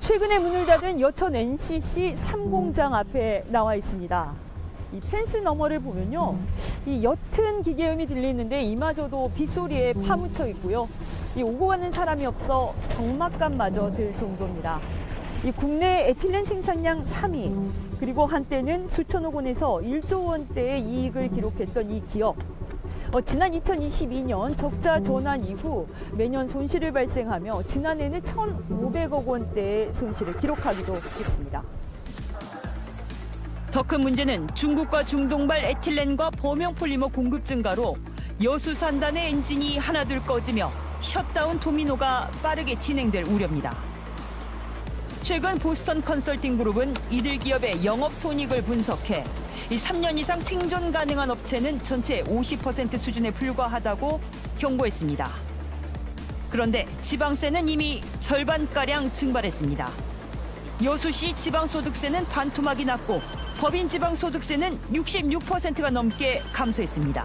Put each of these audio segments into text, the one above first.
최근에 문을 닫은 여천 NCC 3공장 앞에 나와 있습니다. 이 펜스 너머를 보면요, 이 옅은 기계음이 들리는데 이마저도 빗소리에 파묻혀 있고요. 이 오고 가는 사람이 없어 적막감마저 들 정도입니다. 이 국내 에틸렌 생산량 3위, 그리고 한때는 수천억 원에서 1조 원대의 이익을 기록했던 이 기업. 지난 2022년 적자 전환 이후 매년 손실을 발생하며 지난해는 1,500억 원대의 손실을 기록하기도 했습니다. 더 큰 문제는 중국과 중동발 에틸렌과 범용폴리머 공급 증가로 여수 산단의 엔진이 하나둘 꺼지며 셧다운 도미노가 빠르게 진행될 우려입니다. 최근 보스턴 컨설팅 그룹은 이들 기업의 영업 손익을 분석해 이 3년 이상 생존 가능한 업체는 전체 50% 수준에 불과하다고 경고했습니다. 그런데 지방세는 이미 절반가량 증발했습니다. 여수시 지방소득세는 반토막이 났고 법인 지방소득세는 66%가 넘게 감소했습니다.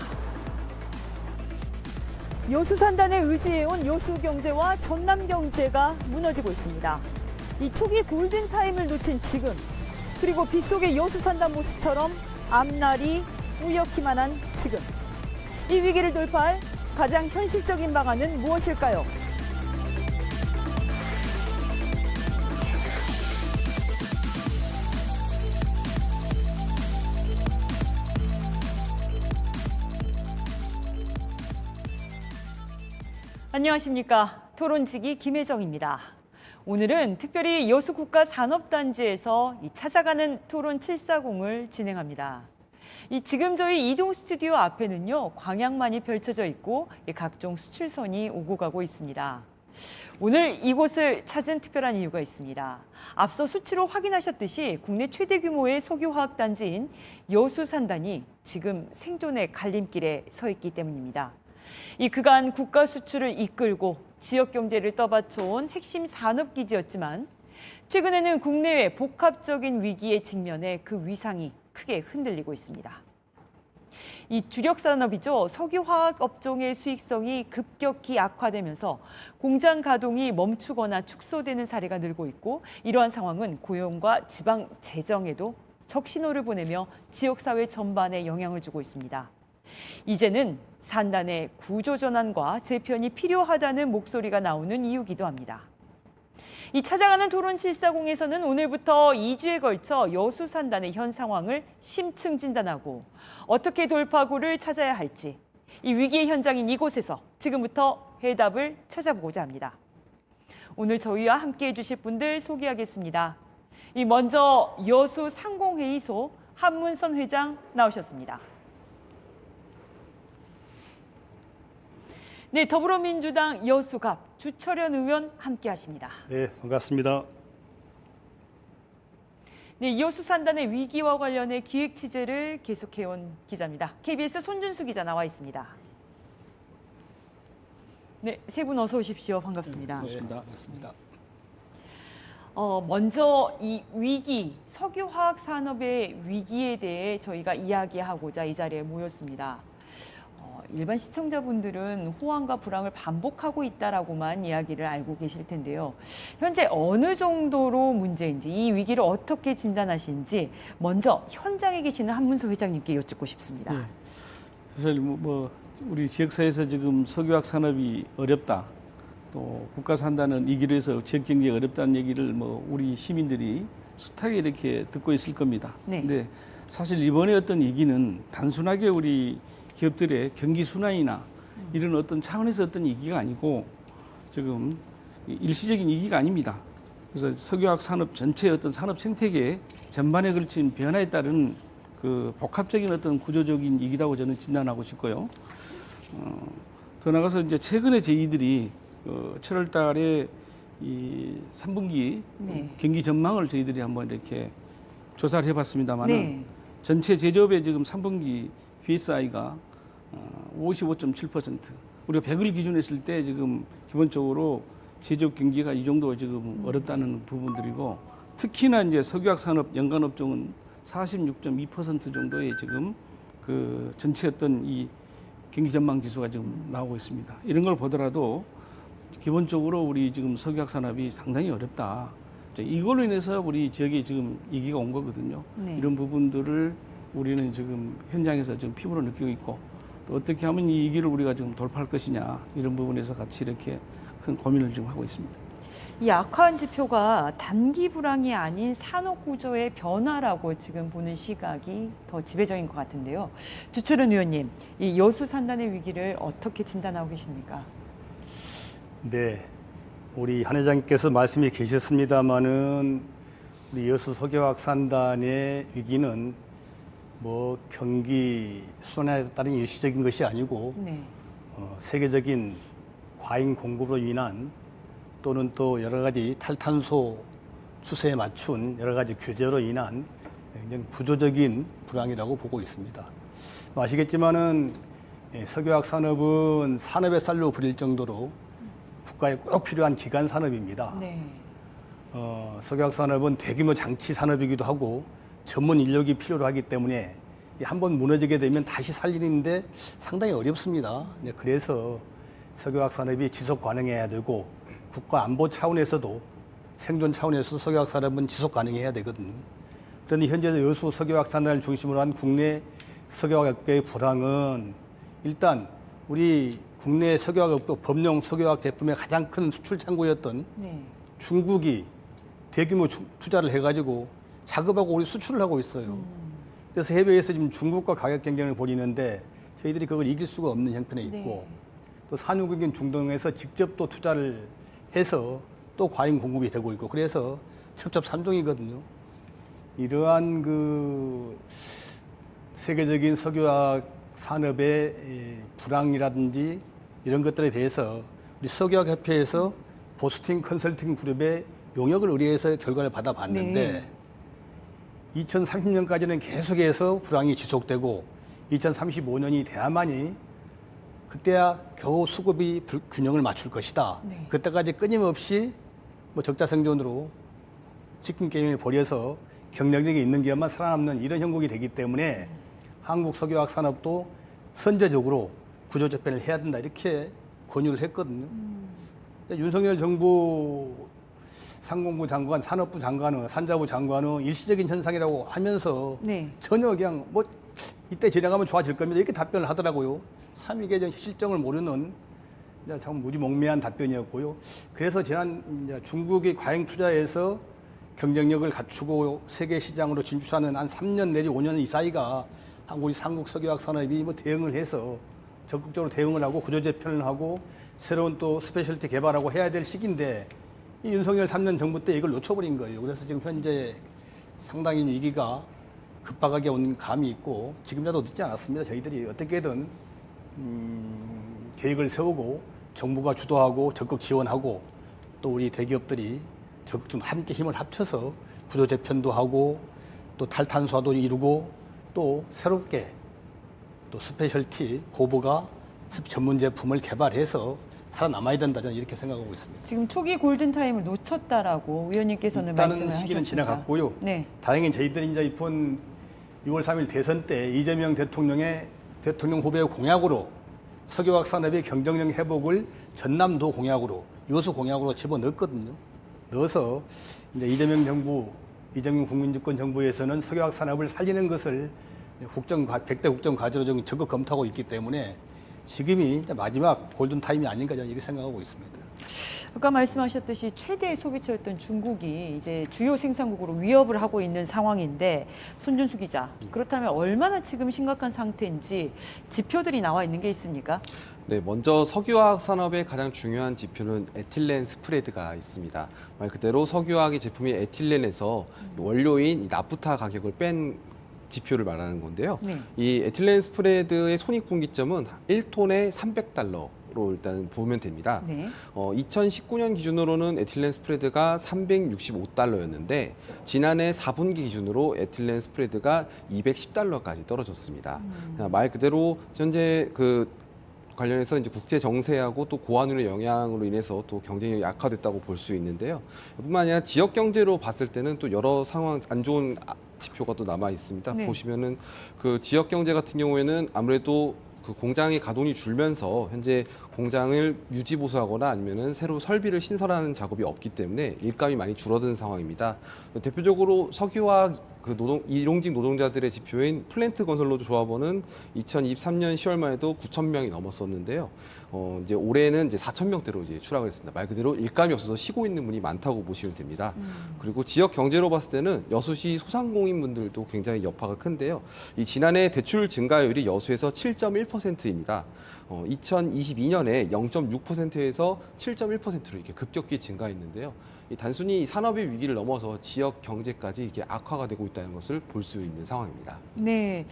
여수 산단에 의지해온 여수경제와 전남경제가 무너지고 있습니다. 이 초기 골든타임을 놓친 지금, 그리고 빗속의 여수 산단 모습처럼 앞날이 뿌옇기만 한 지금. 이 위기를 돌파할 가장 현실적인 방안은 무엇일까요? 안녕하십니까. 토론지기 김혜정입니다. 오늘은 특별히 여수국가산업단지에서 찾아가는 토론 740을 진행합니다. 지금 저희 이동 스튜디오 앞에는요, 광양만이 펼쳐져 있고 각종 수출선이 오고 가고 있습니다. 오늘 이곳을 찾은 특별한 이유가 있습니다. 앞서 수치로 확인하셨듯이 국내 최대 규모의 석유화학단지인 여수산단이 지금 생존의 갈림길에 서 있기 때문입니다. 그간 국가 수출을 이끌고 지역 경제를 떠받쳐온 핵심 산업기지였지만 최근에는 국내외 복합적인 위기에 직면해 그 위상이 크게 흔들리고 있습니다. 이 주력 산업이죠. 석유화학 업종의 수익성이 급격히 악화되면서 공장 가동이 멈추거나 축소되는 사례가 늘고 있고, 이러한 상황은 고용과 지방 재정에도 적신호를 보내며 지역사회 전반에 영향을 주고 있습니다. 이제는 산단의 구조전환과 재편이 필요하다는 목소리가 나오는 이유기도 합니다. 찾아가는 토론 740에서는 오늘부터 2주에 걸쳐 여수 산단의 현 상황을 심층 진단하고 어떻게 돌파구를 찾아야 할지, 이 위기의 현장인 이곳에서 지금부터 해답을 찾아보고자 합니다. 오늘 저희와 함께해 주실 분들 소개하겠습니다. 먼저 여수 상공회의소 한문선 회장 나오셨습니다. 네, 더불어민주당 여수갑 주철현 의원 함께하십니다. 네, 반갑습니다. 네, 여수 산단의 위기와 관련해 기획 취재를 계속해온 기자입니다. KBS 손준수 기자 나와 있습니다. 네, 세 분 어서 오십시오. 반갑습니다. 반갑습니다. 반갑습니다. 먼저 이 위기, 석유화학 산업의 위기에 대해 저희가 이야기하고자 이 자리에 모였습니다. 일반 시청자분들은 호황과 불황을 반복하고 있다라고만 이야기를 알고 계실 텐데요. 현재 어느 정도로 문제인지, 이 위기를 어떻게 진단하시는지 먼저 현장에 계시는 한문서 회장님께 여쭙고 싶습니다. 네. 사실 우리 지역사회에서 지금 석유화학 산업이 어렵다, 또 국가 산단은 이 길을 해서 지역 경제가 어렵다는 얘기를 우리 시민들이 숱하게 이렇게 듣고 있을 겁니다. 네. 근데 사실 이번에 어떤 위기는 단순하게 우리 기업들의 경기 순환이나 이런 어떤 차원에서 어떤 위기가 아니고 지금 일시적인 위기가 아닙니다. 그래서 석유화학 산업 전체의 어떤 산업 생태계 전반에 걸친 변화에 따른 그 복합적인 어떤 구조적인 위기라고 저는 진단하고 싶고요. 더 나가서 이제 최근에 저희들이 7월 달에 이 3분기 네. 경기 전망을 저희들이 한번 이렇게 조사를 해봤습니다만은 네. 전체 제조업의 지금 3분기 BSI가 55.7%. 우리가 100을 기준으로 했을 때 지금 기본적으로 제조업 경기가 이 정도 지금 어렵다는 부분들이고, 특히나 이제 석유화학 산업 연간 업종은 46.2% 정도의 지금 그 전체 어떤 이 경기 전망 지수가 지금 나오고 있습니다. 이런 걸 보더라도 기본적으로 우리 지금 석유화학 산업이 상당히 어렵다. 이걸로 인해서 우리 지역에 지금 위기가 온 거거든요. 네. 이런 부분들을 우리는 지금 현장에서 지금 피부로 느끼고 있고 또 어떻게 하면 이 위기를 우리가 지금 돌파할 것이냐 이런 부분에서 같이 이렇게 큰 고민을 지금 하고 있습니다. 이 악화한 지표가 단기 불황이 아닌 산업 구조의 변화라고 지금 보는 시각이 더 지배적인 것 같은데요. 주철은 의원님, 이 여수 산단의 위기를 어떻게 진단하고 계십니까? 네, 우리 한 회장님께서 말씀이 계셨습니다마는 우리 여수 석유화학산단의 위기는 뭐 경기 순환에 따른 일시적인 것이 아니고 네. 세계적인 과잉 공급으로 인한 또는 또 여러 가지 탈탄소 추세에 맞춘 여러 가지 규제로 인한 굉장히 구조적인 불황이라고 보고 있습니다. 아시겠지만은 석유화학 산업은 산업의 쌀로 불릴 정도로 국가에 꼭 필요한 기간 산업입니다. 네. 석유화학 산업은 대규모 장치 산업이기도 하고 전문 인력이 필요로 하기 때문에 한번 무너지게 되면 다시 살리는데 상당히 어렵습니다. 그래서 석유화학 산업이 지속 가능해야 되고 국가 안보 차원에서도 생존 차원에서 석유화학 산업은 지속 가능해야 되거든요. 그런데 현재 여수 석유화학 산단을 중심으로 한 국내 석유화학업계의 불황은 일단 우리 국내 석유화학업계 범용 석유화학 제품의 가장 큰 수출 창구였던 네. 중국이 대규모 투자를 해가지고 작업하고 우리 수출을 하고 있어요. 그래서 해외에서 지금 중국과 가격 경쟁을 벌이는데 저희들이 그걸 이길 수가 없는 형편에 있고 네. 또 산유국인 중동에서 직접 또 투자를 해서 또 과잉 공급이 되고 있고 그래서 첩첩산중이거든요. 이러한 그 세계적인 석유화학 산업의 불황이라든지 이런 것들에 대해서 우리 석유화학협회에서 보스팅 컨설팅 그룹의 용역을 의뢰해서 결과를 받아봤는데 네. 2030년까지는 계속해서 불황이 지속되고 2035년이 돼야만이 그때야 겨우 수급이 균형을 맞출 것이다. 네. 그때까지 끊임없이 뭐 적자생존으로 치킨 게임을 벌여서 경쟁력이 있는 기업만 살아남는 이런 형국이 되기 때문에 한국 석유화학 산업도 선제적으로 구조조편을 해야 된다 이렇게 권유를 했거든요. 윤석열 정부 상공부 장관, 산업부 장관은 산자부 장관은 일시적인 현상이라고 하면서 네. 전혀 그냥 뭐 이때 지나가면 좋아질 겁니다 이렇게 답변을 하더라고요. 3위계 실정을 모르는 참 무지몽매한 답변이었고요. 그래서 지난 중국이 과잉 투자해서 경쟁력을 갖추고 세계 시장으로 진출하는 한 3년 내지 5년 이 사이가 우리 한국 석유화학 산업이 뭐 대응을 해서 적극적으로 대응을 하고 구조 재편을 하고 새로운 또 스페셜티 개발하고 해야 될 시기인데 이 윤석열 3년 정부 때 이걸 놓쳐버린 거예요. 그래서 지금 현재 상당히 위기가 급박하게 온 감이 있고 지금이라도 늦지 않았습니다. 저희들이 어떻게든 계획을 세우고 정부가 주도하고 적극 지원하고 또 우리 대기업들이 적극 좀 함께 힘을 합쳐서 구조 재편도 하고 또 탈탄소화도 이루고 또 새롭게 또 스페셜티 고부가 전문 제품을 개발해서 살아남아야 된다 저는 이렇게 생각하고 있습니다. 지금 초기 골든타임을 놓쳤다라고 의원님께서는 일단은 말씀을 시기는 하셨습니다. 지나갔고요. 네. 다행히 저희들이 이제 이번 6월 3일 대선 때 이재명 대통령의 대통령 후보의 공약으로 석유화학 산업의 경쟁력 회복을 전남도 공약으로 여수 공약으로 집어넣었거든요. 넣어서 이제 이재명 정부, 이재명 국민주권 정부에서는 석유화학 산업을 살리는 것을 백대 국정 과제로 좀 적극 검토하고 있기 때문에 지금이 이제 마지막 골든 타임이 아닌가 저는 이렇게 생각하고 있습니다. 아까 말씀하셨듯이 최대 소비처였던 중국이 이제 주요 생산국으로 위협을 하고 있는 상황인데 손준수 기자, 그렇다면 얼마나 지금 심각한 상태인지 지표들이 나와 있는 게 있습니까? 네, 먼저 석유화학 산업의 가장 중요한 지표는 에틸렌 스프레드가 있습니다. 말 그대로 석유화학의 제품이 에틸렌에서 원료인 이 나프타 가격을 뺀 지표를 말하는 건데요. 네. 이 에틸렌 스프레드의 손익분기점은 1톤에 300달러로 일단 보면 됩니다. 네. 2019년 기준으로는 에틸렌 스프레드가 365달러였는데 지난해 4분기 기준으로 에틸렌 스프레드가 210달러까지 떨어졌습니다. 말 그대로 현재 관련해서 이제 국제 정세하고 또 고환율의 영향으로 인해서 또 경쟁력이 약화됐다고 볼 수 있는데요. 뿐만 아니라 지역 경제로 봤을 때는 또 여러 상황 안 좋은 지표가 또 남아 있습니다. 네. 보시면은 그 지역 경제 같은 경우에는 아무래도 그 공장의 가동이 줄면서 현재 공장을 유지 보수하거나 아니면은 새로 설비를 신설하는 작업이 없기 때문에 일감이 많이 줄어든 상황입니다. 대표적으로 석유화학 일용직 노동자들의 지표인 플랜트 건설노조 조합원은 2023년 10월만 해도 9,000명이 넘었었는데요. 이제 올해는 이제 4,000명대로 이제 추락을 했습니다. 말 그대로 일감이 없어서 쉬고 있는 분이 많다고 보시면 됩니다. 그리고 지역 경제로 봤을 때는 여수시 소상공인분들도 굉장히 여파가 큰데요. 이 지난해 대출 증가율이 여수에서 7.1%입니다. 2022년에 0.6%에서 7.1%로 이렇게 급격히 증가했는데요. 이 단순히 산업의 위기를 넘어서 지역 경제까지 이게 악화가 되고 있다는 것을 볼 수 있는 상황입니다. 네,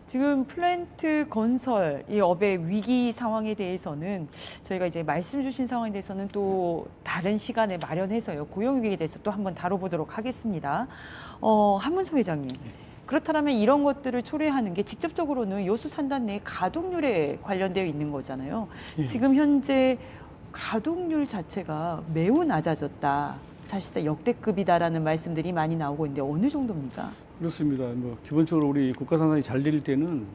지금 플랜트 건설 이 업의 위기 상황에 대해서는 저희가 이제 말씀 주신 상황에 대해서는 또 다른 시간에 마련해서요 고용 위기에 대해서 또 한번 다뤄보도록 하겠습니다. 한문서 회장님. 그렇다면 이런 것들을 초래하는 게 직접적으로는 여수 산단 내 가동률에 관련되어 있는 거잖아요. 예. 지금 현재 가동률 자체가 매우 낮아졌다. 사실상 역대급이다라는 말씀들이 많이 나오고 있는데 어느 정도입니까? 그렇습니다. 기본적으로 우리 국가산단이 잘 될 때는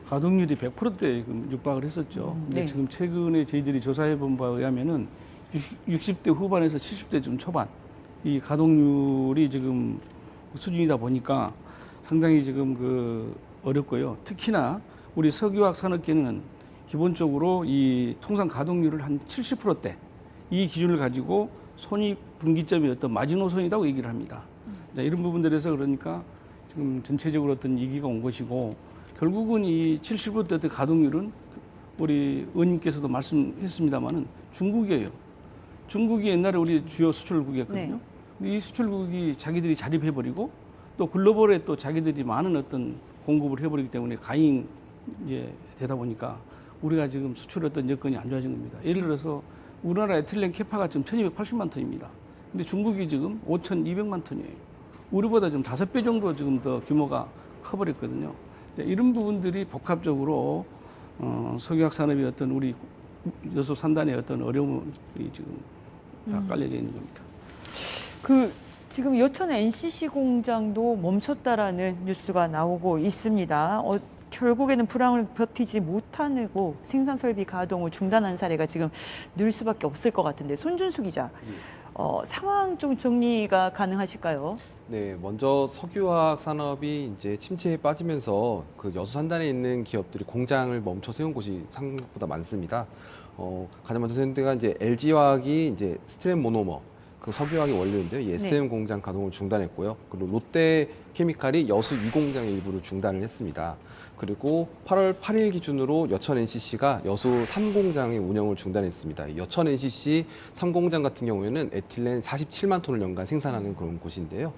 가동률이 100%대 육박을 했었죠. 근데 네. 지금 최근에 저희들이 조사해 본 바에 의하면은 60대 후반에서 70대쯤 초반 이 가동률이 지금 수준이다 보니까 상당히 지금 어렵고요. 특히나 우리 석유화학 산업계는 기본적으로 이 통상 가동률을 한 70%대 이 기준을 가지고 손익분기점이 어떤 마지노선이라고 얘기를 합니다. 자, 이런 부분들에서 그러니까 지금 전체적으로 어떤 위기가 온 것이고 결국은 이 70%대 어떤 가동률은 우리 의원님께서도 말씀했습니다마는 중국이에요. 중국이 옛날에 우리 주요 수출국이었거든요. 네. 근데 이 수출국이 자기들이 자립해버리고 또 글로벌에 또 자기들이 많은 어떤 공급을 해버리기 때문에 가잉 이제 되다 보니까 우리가 지금 수출 어떤 여건이 안 좋아진 겁니다. 예를 들어서 우리나라 에틸렌 캐파가 지금 1280만 톤입니다. 근데 중국이 지금 5200만 톤이에요. 우리보다 좀 5배 정도 지금 더 규모가 커버렸거든요. 이런 부분들이 복합적으로 석유화학 산업의 어떤 우리 여수 산단의 어떤 어려움이 지금 다 깔려져 있는 겁니다. 지금 여천 NCC 공장도 멈췄다라는 뉴스가 나오고 있습니다. 결국에는 불황을 버티지 못하고 생산 설비 가동을 중단한 사례가 지금 늘 수밖에 없을 것 같은데 손준수 기자, 상황 좀 정리가 가능하실까요? 네, 먼저 석유화학 산업이 이제 침체에 빠지면서 그 여수 산단에 있는 기업들이 공장을 멈춰 세운 곳이 생각보다 많습니다. 가장 먼저 세운 데가 이제 LG화학이 이제 스트랩 모노머 그 석유화학의 원료인데요. 이 SM 공장 가동을 중단했고요. 그리고 롯데케미칼이 여수 2공장의 일부를 중단을 했습니다. 그리고 8월 8일 기준으로 여천 NCC가 여수 3공장의 운영을 중단했습니다. 여천 NCC 3공장 같은 경우에는 에틸렌 47만 톤을 연간 생산하는 그런 곳인데요.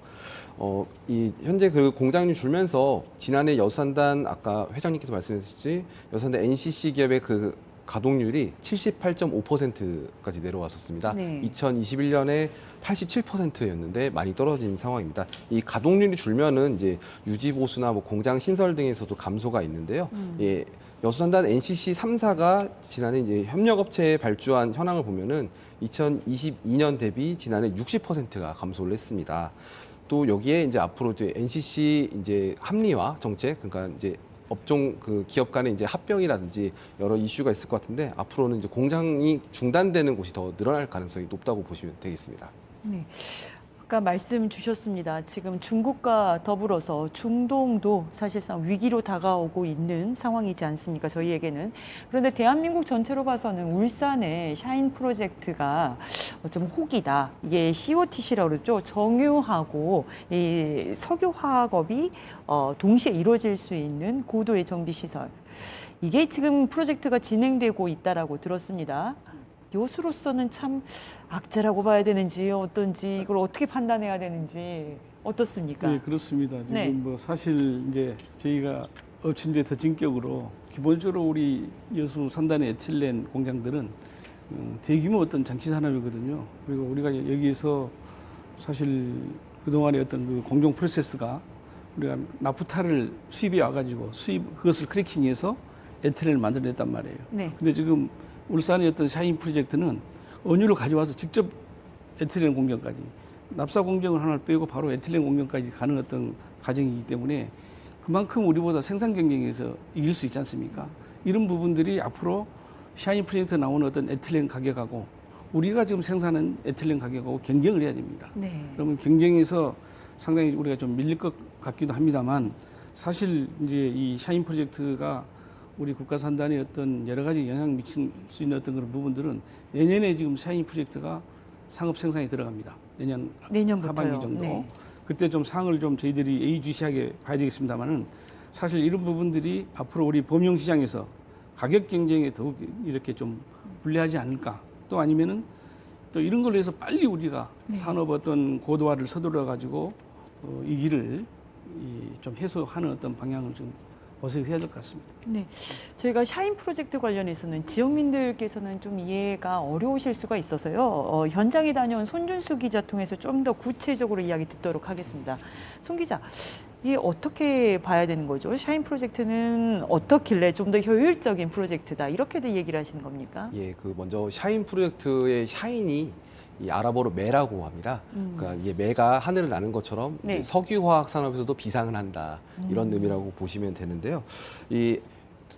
현재 그 공장이 줄면서 지난해 여수산단 아까 회장님께서 말씀하셨듯이 여수산단 NCC 기업의 그 가동률이 78.5%까지 내려왔었습니다. 네. 2021년에 87%였는데 많이 떨어진 상황입니다. 이 가동률이 줄면은 이제 유지 보수나 뭐 공장 신설 등에서도 감소가 있는데요. 예, 여수산단 NCC 3사가 지난해 이제 협력업체에 발주한 현황을 보면은 2022년 대비 지난해 60%가 감소를 했습니다. 또 여기에 이제 앞으로 이제 NCC 이제 합리화 정책, 그러니까 이제 업종 그 기업 간의 이제 합병이라든지 여러 이슈가 있을 것 같은데 앞으로는 이제 공장이 중단되는 곳이 더 늘어날 가능성이 높다고 보시면 되겠습니다. 네. 아까 말씀 주셨습니다. 지금 중국과 더불어서 중동도 사실상 위기로 다가오고 있는 상황이지 않습니까? 저희에게는. 그런데 대한민국 전체로 봐서는 울산의 샤인 프로젝트가 좀 혹이다. 이게 COTC라고 그러죠. 정유하고 이 석유화학업이 동시에 이루어질 수 있는 고도의 정비시설. 이게 지금 프로젝트가 진행되고 있다라고 들었습니다. 여수로서는 참 악재라고 봐야 되는지 어떤지 이걸 어떻게 판단해야 되는지 어떻습니까? 네, 그렇습니다. 지금 네. 사실 이제 저희가 엎친데 더 진격으로 기본적으로 우리 여수 산단의 에틸렌 공장들은 대규모 어떤 장치 산업이거든요. 그리고 우리가 여기서 사실 그동안의 어떤 그 공정 프로세스가 우리가 나프타를 수입해 와가지고 그것을 크래킹해서 에틸렌을 만들어냈단 말이에요. 네. 근데 지금 울산의 어떤 샤인 프로젝트는 원유를 가져와서 직접 에틸렌 공정까지 납사 공정을 하나를 빼고 바로 에틸렌 공정까지 가는 어떤 과정이기 때문에 그만큼 우리보다 생산 경쟁에서 이길 수 있지 않습니까? 이런 부분들이 앞으로 샤인 프로젝트 나오는 어떤 에틸렌 가격하고 우리가 지금 생산하는 에틸렌 가격하고 경쟁을 해야 됩니다. 네. 그러면 경쟁에서 상당히 우리가 좀 밀릴 것 같기도 합니다만 사실 이제 이 샤인 프로젝트가 우리 국가 산단에 어떤 여러 가지 영향을 미칠 수 있는 어떤 그런 부분들은 내년에 지금 샤인 프로젝트가 상업 생산에 들어갑니다. 내년부터요. 하반기 정도. 네. 그때 좀 상을 좀 저희들이 예의주시하게 봐야 되겠습니다만은 사실 이런 부분들이 앞으로 우리 범용 시장에서 가격 경쟁에 더욱 이렇게 좀 불리하지 않을까. 또 아니면은 또 이런 걸로 해서 빨리 우리가 산업 어떤 고도화를 서둘러 가지고 이 길을 좀 해소하는 어떤 방향을 좀 모색해야 될 것 같습니다. 네, 저희가 샤인 프로젝트 관련해서는 지역민들께서는 좀 이해가 어려우실 수가 있어서요. 현장에 다녀온 손준수 기자 통해서 좀 더 구체적으로 이야기 듣도록 하겠습니다. 손 기자, 이게 어떻게 봐야 되는 거죠? 샤인 프로젝트는 어떻길래 좀 더 효율적인 프로젝트다 이렇게도 얘기를 하시는 겁니까? 예, 그 먼저 샤인 프로젝트의 샤인이 이 아랍어로 매라고 합니다. 그러니까 이게 매가 하늘을 나는 것처럼 네. 이제 석유화학 산업에서도 비상을 한다 이런 의미라고 보시면 되는데요. 이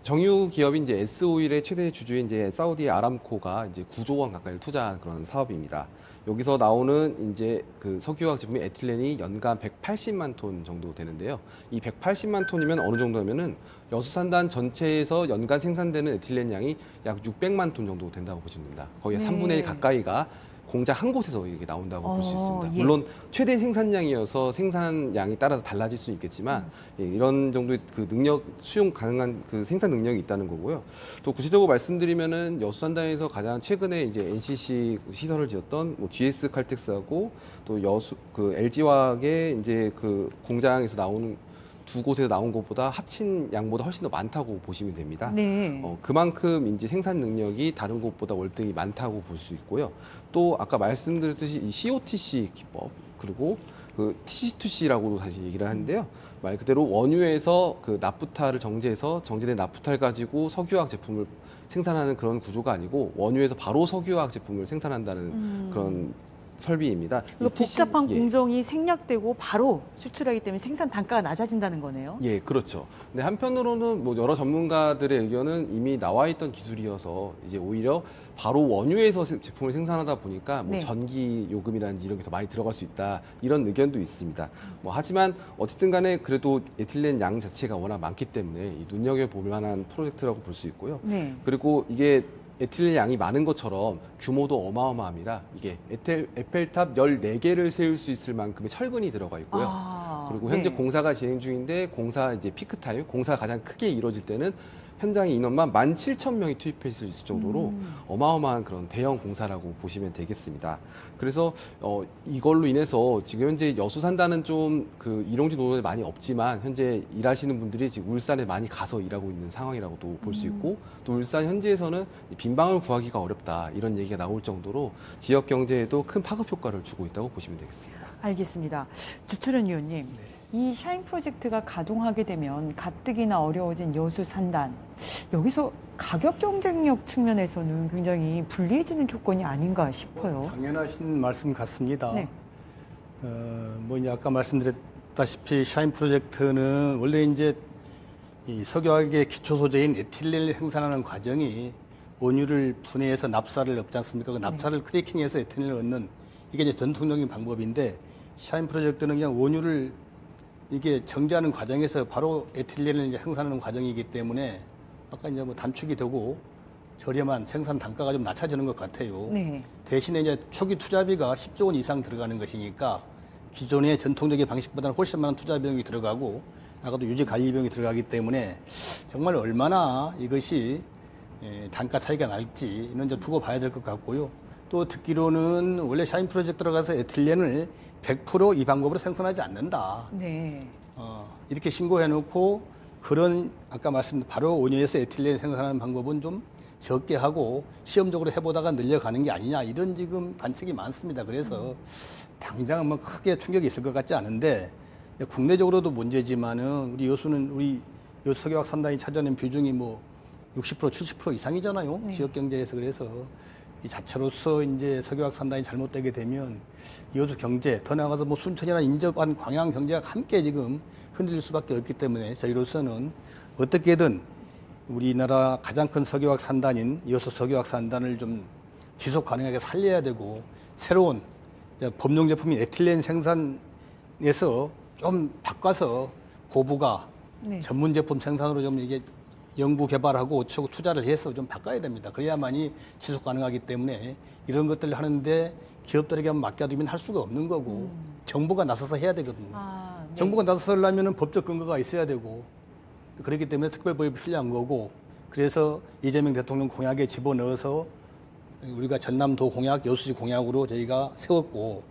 정유 기업인 이제 S-오일의 최대 주주인 이제 사우디 아람코가 이제 9조 원 가까이 투자한 그런 사업입니다. 여기서 나오는 이제 그 석유화학 제품의 에틸렌이 연간 180만 톤 정도 되는데요. 이 180만 톤이면 어느 정도면은 여수산단 전체에서 연간 생산되는 에틸렌 양이 약 600만 톤 정도 된다고 보시면 됩니다. 거의 네. 3분의 1 가까이가 공장 한 곳에서 이게 나온다고 볼 수 있습니다. 예. 물론 최대 생산량이어서 생산량이 따라서 달라질 수 있겠지만 예, 이런 정도의 그 능력 수용 가능한 그 생산 능력이 있다는 거고요. 또 구체적으로 말씀드리면은 여수산단에서 가장 최근에 이제 NCC 시설을 지었던 뭐 GS 칼텍스하고 또 여수 그 LG화학의 이제 그 공장에서 나오는 두 곳에서 나온 것보다 합친 양보다 훨씬 더 많다고 보시면 됩니다. 네. 그만큼 이제 생산 능력이 다른 곳보다 월등히 많다고 볼 수 있고요. 또 아까 말씀드렸듯이 이 COTC 기법 그리고 그 TC2C라고도 다시 얘기를 하는데요. 말 그대로 원유에서 그 나프타를 정제해서 정제된 나프타를 가지고 석유화학 제품을 생산하는 그런 구조가 아니고 원유에서 바로 석유화학 제품을 생산한다는 그런 설비입니다. 그리고 이 TC 복잡한 예. 공정이 생략되고 바로 수출하기 때문에 생산 단가가 낮아진다는 거네요. 예, 그렇죠. 근데 한편으로는 뭐 여러 전문가들의 의견은 이미 나와 있던 기술이어서 이제 오히려 바로 원유에서 제품을 생산하다 보니까 뭐 네. 전기 요금이라든지 이런 게 더 많이 들어갈 수 있다 이런 의견도 있습니다. 뭐 하지만 어쨌든 간에 그래도 에틸렌 양 자체가 워낙 많기 때문에 이 눈여겨볼 만한 프로젝트라고 볼 수 있고요. 네. 그리고 이게 에틸렌 양이 많은 것처럼 규모도 어마어마합니다. 이게 에펠탑 14개를 세울 수 있을 만큼의 철근이 들어가 있고요. 그리고 현재 네. 공사가 진행 중인데 공사 이제 피크 타임, 공사가 가장 크게 이루어질 때는 현장의 인원만 17,000명이 투입할 수 있을 정도로 어마어마한 그런 대형 공사라고 보시면 되겠습니다. 그래서 이걸로 인해서 지금 현재 여수산단은 좀 그 일용직 노동이 많이 없지만 현재 일하시는 분들이 지금 울산에 많이 가서 일하고 있는 상황이라고도 볼 수 있고 또 울산 현지에서는 빈방을 구하기가 어렵다 이런 얘기가 나올 정도로 지역 경제에도 큰 파급 효과를 주고 있다고 보시면 되겠습니다. 알겠습니다. 주철현 의원님, 이 샤인 프로젝트가 가동하게 되면 가뜩이나 어려워진 여수 산단, 여기서 가격 경쟁력 측면에서는 굉장히 불리해지는 조건이 아닌가 싶어요. 당연하신 말씀 같습니다. 네. 뭐 이제 아까 말씀드렸다시피 샤인 프로젝트는 원래 이제 이 석유화학의 기초 소재인 에틸렌을 생산하는 과정이 원유를 분해해서 납사를 얻지 않습니까? 그 납사를 크래킹해서 에틸렌을 얻는 이게 이제 전통적인 방법인데 샤인 프로젝트는 그냥 원유를 이게 정제하는 과정에서 바로 에틸렌을 이제 생산하는 과정이기 때문에 아까 이제 뭐 단축이 되고 저렴한 생산 단가가 좀 낮아지는 것 같아요. 네. 대신에 이제 초기 투자비가 10조 원 이상 들어가는 것이니까 기존의 전통적인 방식보다는 훨씬 많은 투자 비용이 들어가고 아까도 유지 관리 비용이 들어가기 때문에 정말 얼마나 이것이 단가 차이가 날지는 좀 두고 봐야 될 것 같고요. 또 듣기로는 원래 샤인 프로젝트 들어가서 에틸렌을 100% 이 방법으로 생산하지 않는다. 네. 이렇게 신고해놓고 그런 아까 말씀드린 바로 원유에서 에틸렌 생산하는 방법은 좀 적게 하고 시험적으로 해보다가 늘려가는 게 아니냐 이런 지금 관측이 많습니다. 그래서 당장은 뭐 크게 충격이 있을 것 같지 않은데 국내적으로도 문제지만은 우리 여수 석유화학 산단이 차지하는 비중이 뭐 60% 70% 이상이잖아요. 네. 지역 경제에서 그래서 이 자체로서 이제 석유화학 산단이 잘못되게 되면 여수 경제 더 나아가서 뭐 순천이나 인접한 광양 경제가 함께 지금 흔들릴 수밖에 없기 때문에 저희로서는 어떻게든 우리나라 가장 큰 석유화학 산단인 여수 석유화학 산단을 좀 지속 가능하게 살려야 되고 새로운 법용 제품인 에틸렌 생산에서 좀 바꿔서 고부가 네. 전문 제품 생산으로 좀 이게 연구 개발하고 투자를 해서 좀 바꿔야 됩니다. 그래야만이 지속 가능하기 때문에 이런 것들을 하는데 기업들에게 맡겨두면 할 수가 없는 거고 정부가 나서서 해야 되거든요. 아, 네. 정부가 나서려면 법적 근거가 있어야 되고 그렇기 때문에 특별법이 필요한 거고 그래서 이재명 대통령 공약에 집어넣어서 우리가 전남도 공약, 여수시 공약으로 저희가 세웠고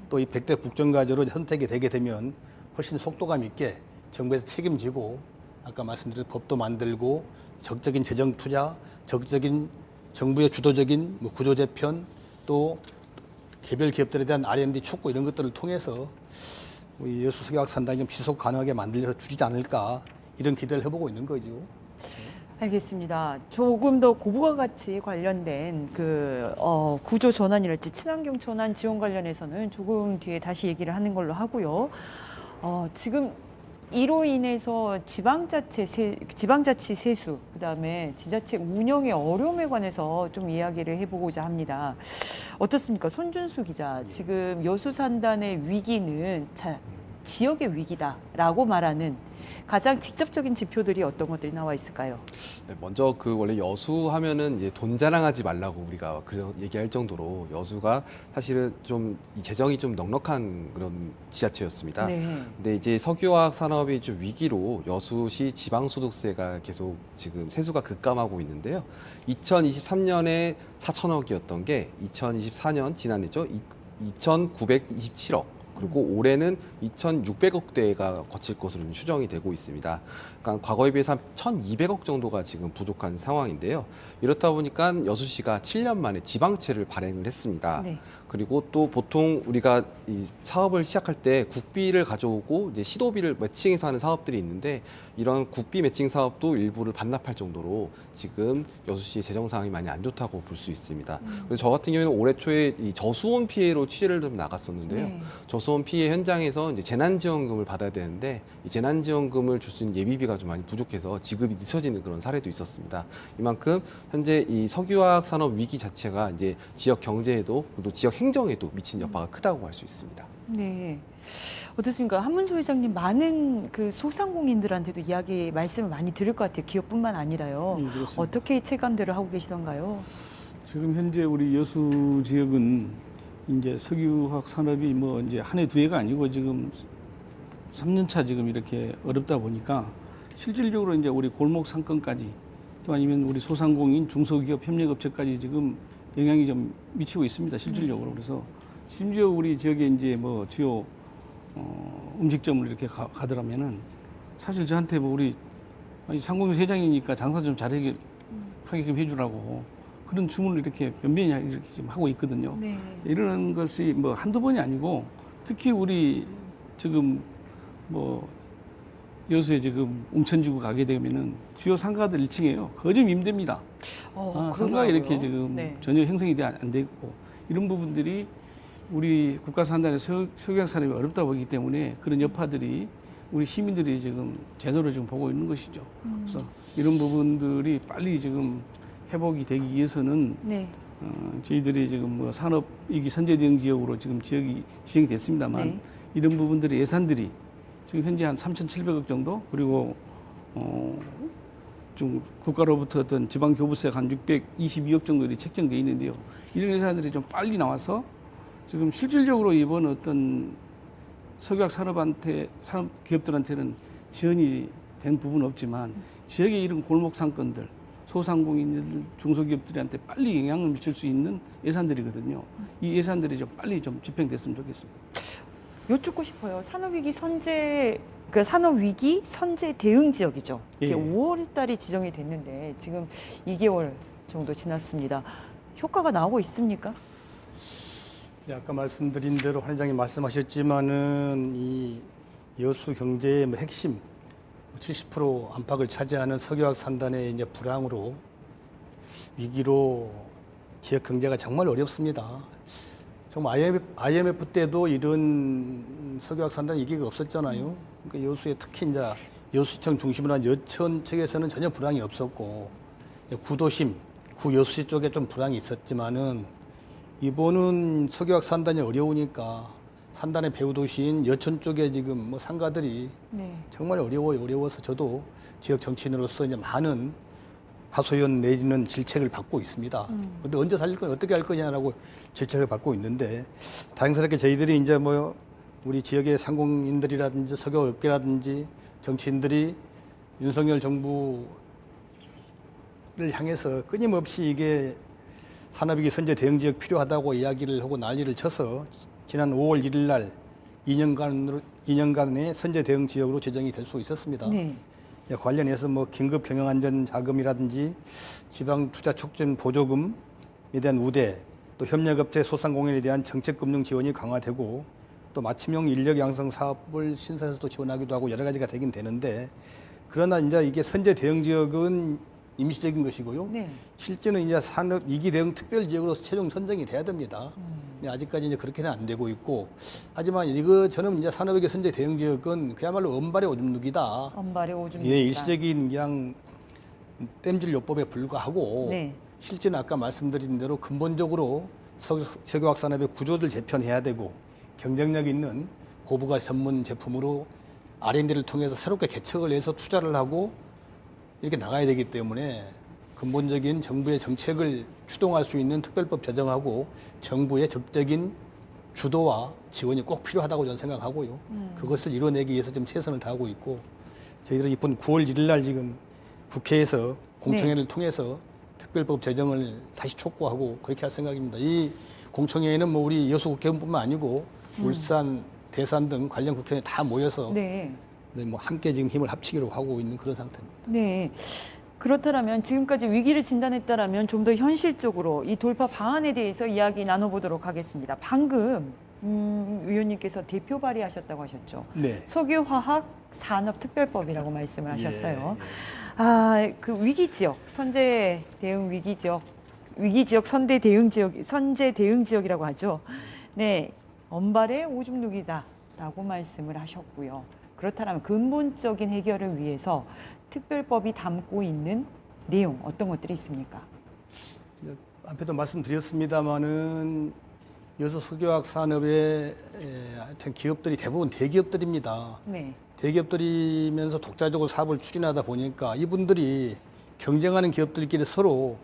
또 이 100대 국정과제로 선택이 되게 되면 훨씬 속도감 있게 정부에서 책임지고 아까 말씀드린 법도 만들고 적극적인 재정 투자, 적극적인 정부의 주도적인 구조 재편 또 개별 기업들에 대한 R&D 촉구 이런 것들을 통해서 우리 여수 석유화학 산단이 좀 지속 가능하게 만들어 주지 않을까 이런 기대를 해보고 있는 거죠. 알겠습니다. 조금 더 고부가 가치 관련된 구조 전환이랄지 친환경 전환 지원 관련해서는 조금 뒤에 다시 얘기를 하는 걸로 하고요. 지금 이로 인해서 지방자치 세수, 그다음에 지자체 운영의 어려움에 관해서 좀 이야기를 해보고자 합니다. 어떻습니까? 손준수 기자, 지금 여수 산단의 위기는 지역의 위기다라고 말하는 가장 직접적인 지표들이 어떤 것들이 나와 있을까요? 네, 먼저 원래 여수 하면은 이제 돈 자랑하지 말라고 우리가 얘기할 정도로 여수가 사실은 좀 이 재정이 좀 넉넉한 그런 지자체였습니다. 네. 근데 이제 석유화학 산업이 좀 위기로 여수시 지방소득세가 계속 지금 세수가 급감하고 있는데요. 2023년에 4천억이었던 게 2024년 지난해죠. 2,927억. 그리고 올해는 2,600억대가 거칠 것으로 추정이 되고 있습니다. 그러니까 과거에 비해서 한 1,200억 정도가 지금 부족한 상황인데요. 이렇다 보니까 여수시가 7년 만에 지방채를 발행을 했습니다. 네. 그리고 또 보통 우리가 이 사업을 시작할 때 국비를 가져오고 이제 시도비를 매칭해서 하는 사업들이 있는데 이런 국비 매칭 사업도 일부를 반납할 정도로 지금 여수시의 재정 상황이 많이 안 좋다고 볼 수 있습니다. 그래서 저 같은 경우에는 올해 초에 이 저수온 피해로 취재를 좀 나갔었는데요. 네. 저수온 피해 현장에서 이제 재난지원금을 받아야 되는데 이 재난지원금을 줄 수 있는 예비비가 좀 많이 부족해서 지급이 늦춰지는 그런 사례도 있었습니다. 이만큼 현재 이 석유화학 산업 위기 자체가 이제 지역 경제에도 또 지역 행정에도 미친 여파가 크다고 할 수 있습니다. 네. 어떻습니까? 한문소 회장님 많은 소상공인들한테도 말씀을 많이 들을 것 같아요. 기업뿐만 아니라요. 그렇습니다. 어떻게 체감들을 하고 계시던가요? 지금 현재 우리 여수 지역은 이제 석유화학 산업이 이제 한 해 두 해가 아니고 지금 3년차 지금 이렇게 어렵다 보니까 실질적으로 이제 우리 골목 상권까지 또 아니면 우리 소상공인 중소기업 협력업체까지 지금 영향이 좀 미치고 있습니다. 실질적으로. 그래서 심지어 우리 지역에 이제 주요 음식점을 이렇게 가더라면은 사실 저한테 우리 상공회 회장이니까 장사 좀 잘하게 하게끔 해주라고 그런 주문을 이렇게 변변히 이렇게 지금 하고 있거든요. 네. 이런 것이 한두 번이 아니고 특히 우리 지금 여수에 지금 웅천지구 가게 되면은 주요 상가들 1층이에요. 거점 임대입니다. 상가가 이렇게 지금 네. 전혀 형성이 안 돼 있고 이런 부분들이 우리 국가 산단의 석유화학 산업이 어렵다 보기 때문에 그런 여파들이 우리 시민들이 지금 제대로 지금 보고 있는 것이죠. 그래서 이런 부분들이 빨리 지금 회복이 되기 위해서는 네. 저희들이 지금 산업 위기 선제 대응 지역으로 지금 지역이 지정이 됐습니다만 네. 이런 부분들의 예산들이 지금 현재 한 3,700억 정도 그리고 좀 국가로부터 어떤 지방 교부세가 한 622억 정도 책정돼 있는데요. 이런 예산들이 좀 빨리 나와서 지금 실질적으로 이번 어떤 석유화학 산업 기업들한테는 지원이 된 부분은 없지만 지역의 이런 골목 상권들, 소상공인들, 중소기업들한테 빨리 영향을 미칠 수 있는 예산들이거든요. 이 예산들이 좀 빨리 좀 집행됐으면 좋겠습니다. 여쭙고 싶어요. 산업위기 선제 대응 지역이죠. 이게 예. 5월달이 지정이 됐는데 지금 2개월 정도 지났습니다. 효과가 나오고 있습니까? 아까 말씀드린 대로 한 회장님 말씀하셨지만은 이 여수 경제의 핵심 70% 안팎을 차지하는 석유화학 산단의 이제 불황으로 위기로 지역 경제가 정말 어렵습니다. 정말 IMF 때도 이런 석유화학 산단 위기가 없었잖아요. 그러니까 여수에 특히 이제 여수시청 중심으로 한 여천 측에서는 전혀 불황이 없었고 구도심, 구 여수시 쪽에 좀 불황이 있었지만은 이번은 석유화학 산단이 어려우니까 산단의 배후도시인 여천 쪽에 지금 뭐 상가들이 네. 정말 어려워서 저도 지역 정치인으로서 이제 많은 하소연 내리는 질책을 받고 있습니다. 근데 언제 살릴 거냐, 어떻게 할 거냐라고 질책을 받고 있는데 다행스럽게 저희들이 이제 뭐 우리 지역의 상공인들이라든지 석유업계라든지 정치인들이 윤석열 정부를 향해서 끊임없이 이게 산업위기 선제 대응 지역 필요하다고 이야기를 하고 난리를 쳐서 지난 5월 1일 날 2년간의 선제 대응 지역으로 지정이 될 수 있었습니다. 네. 관련해서 뭐 긴급 경영안전 자금이라든지 지방 투자 촉진 보조금에 대한 우대, 또 협력업체 소상공인에 대한 정책 금융 지원이 강화되고 또 맞춤형 인력 양성 사업을 신설해서도 지원하기도 하고 여러 가지가 되긴 되는데 그러나 이제 이게 선제 대응 지역은 임시적인 것이고요. 네. 실제는 이제 산업 위기 대응 특별 지역으로 최종 선정이 돼야 됩니다. 근데 아직까지 이제 그렇게는 안 되고 있고 하지만 이거 저는 이제 산업위기 선제 대응 지역은 그야말로 엄발의 오줌 누기다. 엄발의 오줌. 예, 일시적인 그냥 땜질 요법에 불과하고 네. 실제는 아까 말씀드린 대로 근본적으로 석유화학 산업의 구조를 재편해야 되고 경쟁력 있는 고부가 전문 제품으로 R&D를 통해서 새롭게 개척을 해서 투자를 하고 이렇게 나가야 되기 때문에 근본적인 정부의 정책을 추동할 수 있는 특별법 제정하고 정부의 적극적인 주도와 지원이 꼭 필요하다고 저는 생각하고요. 그것을 이뤄내기 위해서 지금 최선을 다하고 있고 저희들은 이번 9월 1일 날 지금 국회에서 공청회를 통해서 특별법 제정을 다시 촉구하고 그렇게 할 생각입니다. 이 공청회에는 뭐 우리 여수 국회의원뿐만 아니고 울산, 대산 등 관련 국회의원이 다 모여서 네. 뭐 함께 지금 힘을 합치기로 하고 있는 그런 상태입니다. 네. 그렇다면 지금까지 위기를 진단했다라면 좀 더 현실적으로 이 돌파 방안에 대해서 이야기 나눠보도록 하겠습니다. 방금 의원님께서 대표 발의하셨다고 하셨죠. 네. 석유화학 산업특별법이라고 말씀을 하셨어요. 예. 아, 그 위기 지역, 선제 대응 위기 지역, 위기 지역 선제 대응 지역이라고 하죠. 네, 엄발의 오줌 누기다라고 말씀을 하셨고요. 그렇다면 근본적인 해결을 위해서 특별법이 담고 있는 내용 어떤 것들이 있습니까? 앞에도 말씀드렸습니다마는 여수 석유화학 산업의 하여튼 기업들이 대부분 대기업들입니다. 네. 대기업들이면서 독자적으로 사업을 추진하다 보니까 이분들이 경쟁하는 기업들끼리 서로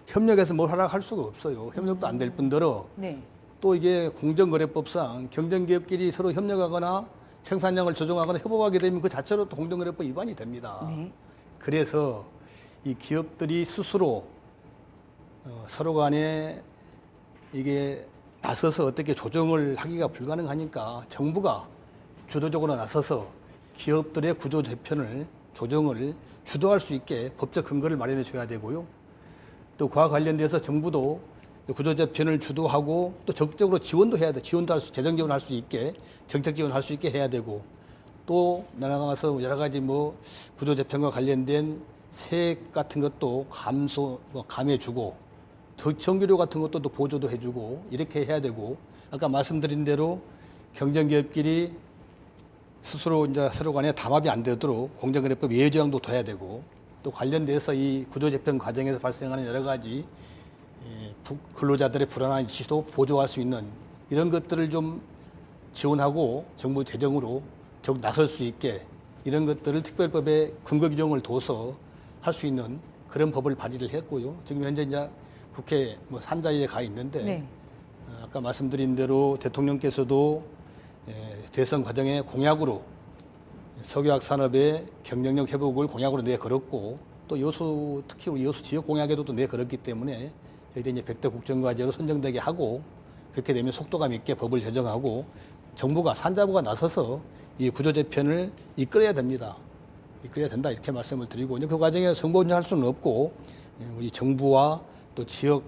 협력해서 뭘 하라 할 수가 없어요. 협력도 안 될 뿐더러 네. 또 이게 공정거래법상 경쟁기업끼리 서로 협력하거나 생산량을 조정하거나 협업하게 되면 그 자체로 또 공정거래법 위반이 됩니다. 네. 그래서 이 기업들이 스스로 서로 간에 이게 나서서 어떻게 조정을 하기가 불가능하니까 정부가 주도적으로 나서서 기업들의 구조 재편을 조정을 주도할 수 있게 법적 근거를 마련해 줘야 되고요. 또 그와 관련돼서 정부도 구조 재편을 주도하고 또 적극적으로 지원도 해야 돼. 지원도 할 수, 재정 지원할 수 있게, 정책 지원할 수 있게 해야 되고 또 나아가서 여러 가지 뭐 구조 재편과 관련된 세액 같은 것도 감해주고 전기료 같은 것도 또 보조도 해주고 이렇게 해야 되고 아까 말씀드린 대로 경쟁기업끼리 스스로 이제 서로 간에 담합이 안 되도록 공정거래법 예외 조항도 둬야 되고 또 관련돼서 이 구조 재편 과정에서 발생하는 여러 가지 근로자들의 불안한 이슈도 보조할 수 있는 이런 것들을 좀 지원하고 정부 재정으로 적극 나설 수 있게 이런 것들을 특별법에 근거 규정을 둬서 할 수 있는 그런 법을 발의를 했고요. 지금 현재 이제 국회 뭐 산자위에 가 있는데 네. 아까 말씀드린 대로 대통령께서도 대선 과정에 공약으로 석유화학 산업의 경쟁력 회복을 공약으로 내걸었고 또 여수 특히 우리 여수 지역 공약에도 또 내걸었기 때문에 저희들이 이제 100대 국정과제로 선정되게 하고 그렇게 되면 속도감 있게 법을 제정하고 정부가 산자부가 나서서 이 구조 재편을 이끌어야 됩니다. 이끌어야 된다 이렇게 말씀을 드리고 그 과정에 정보 운영할 수는 없고 우리 정부와 또 지역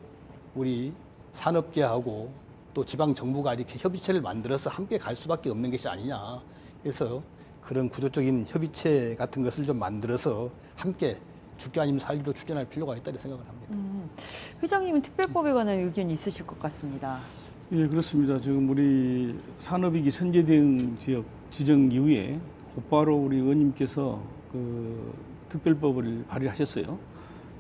우리 산업계하고 또 지방 정부가 이렇게 협의체를 만들어서 함께 갈 수밖에 없는 것이 아니냐. 그래서 그런 구조적인 협의체 같은 것을 좀 만들어서 함께 죽기 아니면 살기로 추진할 필요가 있다 이렇게 생각을 합니다. 회장님은 특별법에 관한 의견이 있으실 것 같습니다. 예, 그렇습니다. 지금 우리 산업위기 선제 대응 지역 지정 이후에 곧바로 우리 의원님께서 그 특별법을 발의하셨어요.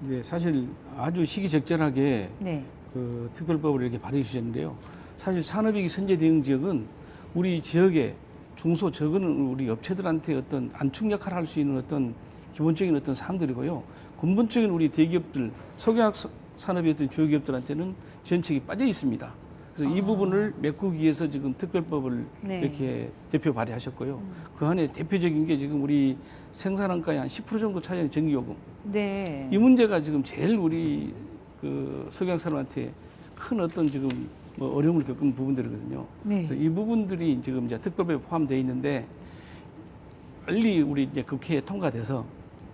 이제 사실 아주 시기적절하게 네. 그 특별법을 이렇게 발의해 주셨는데요. 사실 산업위기 선제 대응 지역은 우리 지역의 중소 적은 우리 업체들한테 어떤 안축 역할을 할 수 있는 어떤 기본적인 어떤 사항들이고요. 근본적인 우리 대기업들, 석유화학 산업의 어떤 주요 기업들한테는 전책이 빠져 있습니다. 그래서 이 부분을 메꾸기 위해서 지금 특별법을 네. 이렇게 대표 발의하셨고요. 그 안에 대표적인 게 지금 우리 생산원가의 한 10% 정도 차지하는 전기요금. 네. 이 문제가 지금 제일 우리 그 석유화학 산업한테 큰 어떤 지금 뭐 어려움을 겪은 부분들이거든요. 네. 그래서 이 부분들이 지금 이제 특별법에 포함되어 있는데 빨리 우리 이제 국회에 통과돼서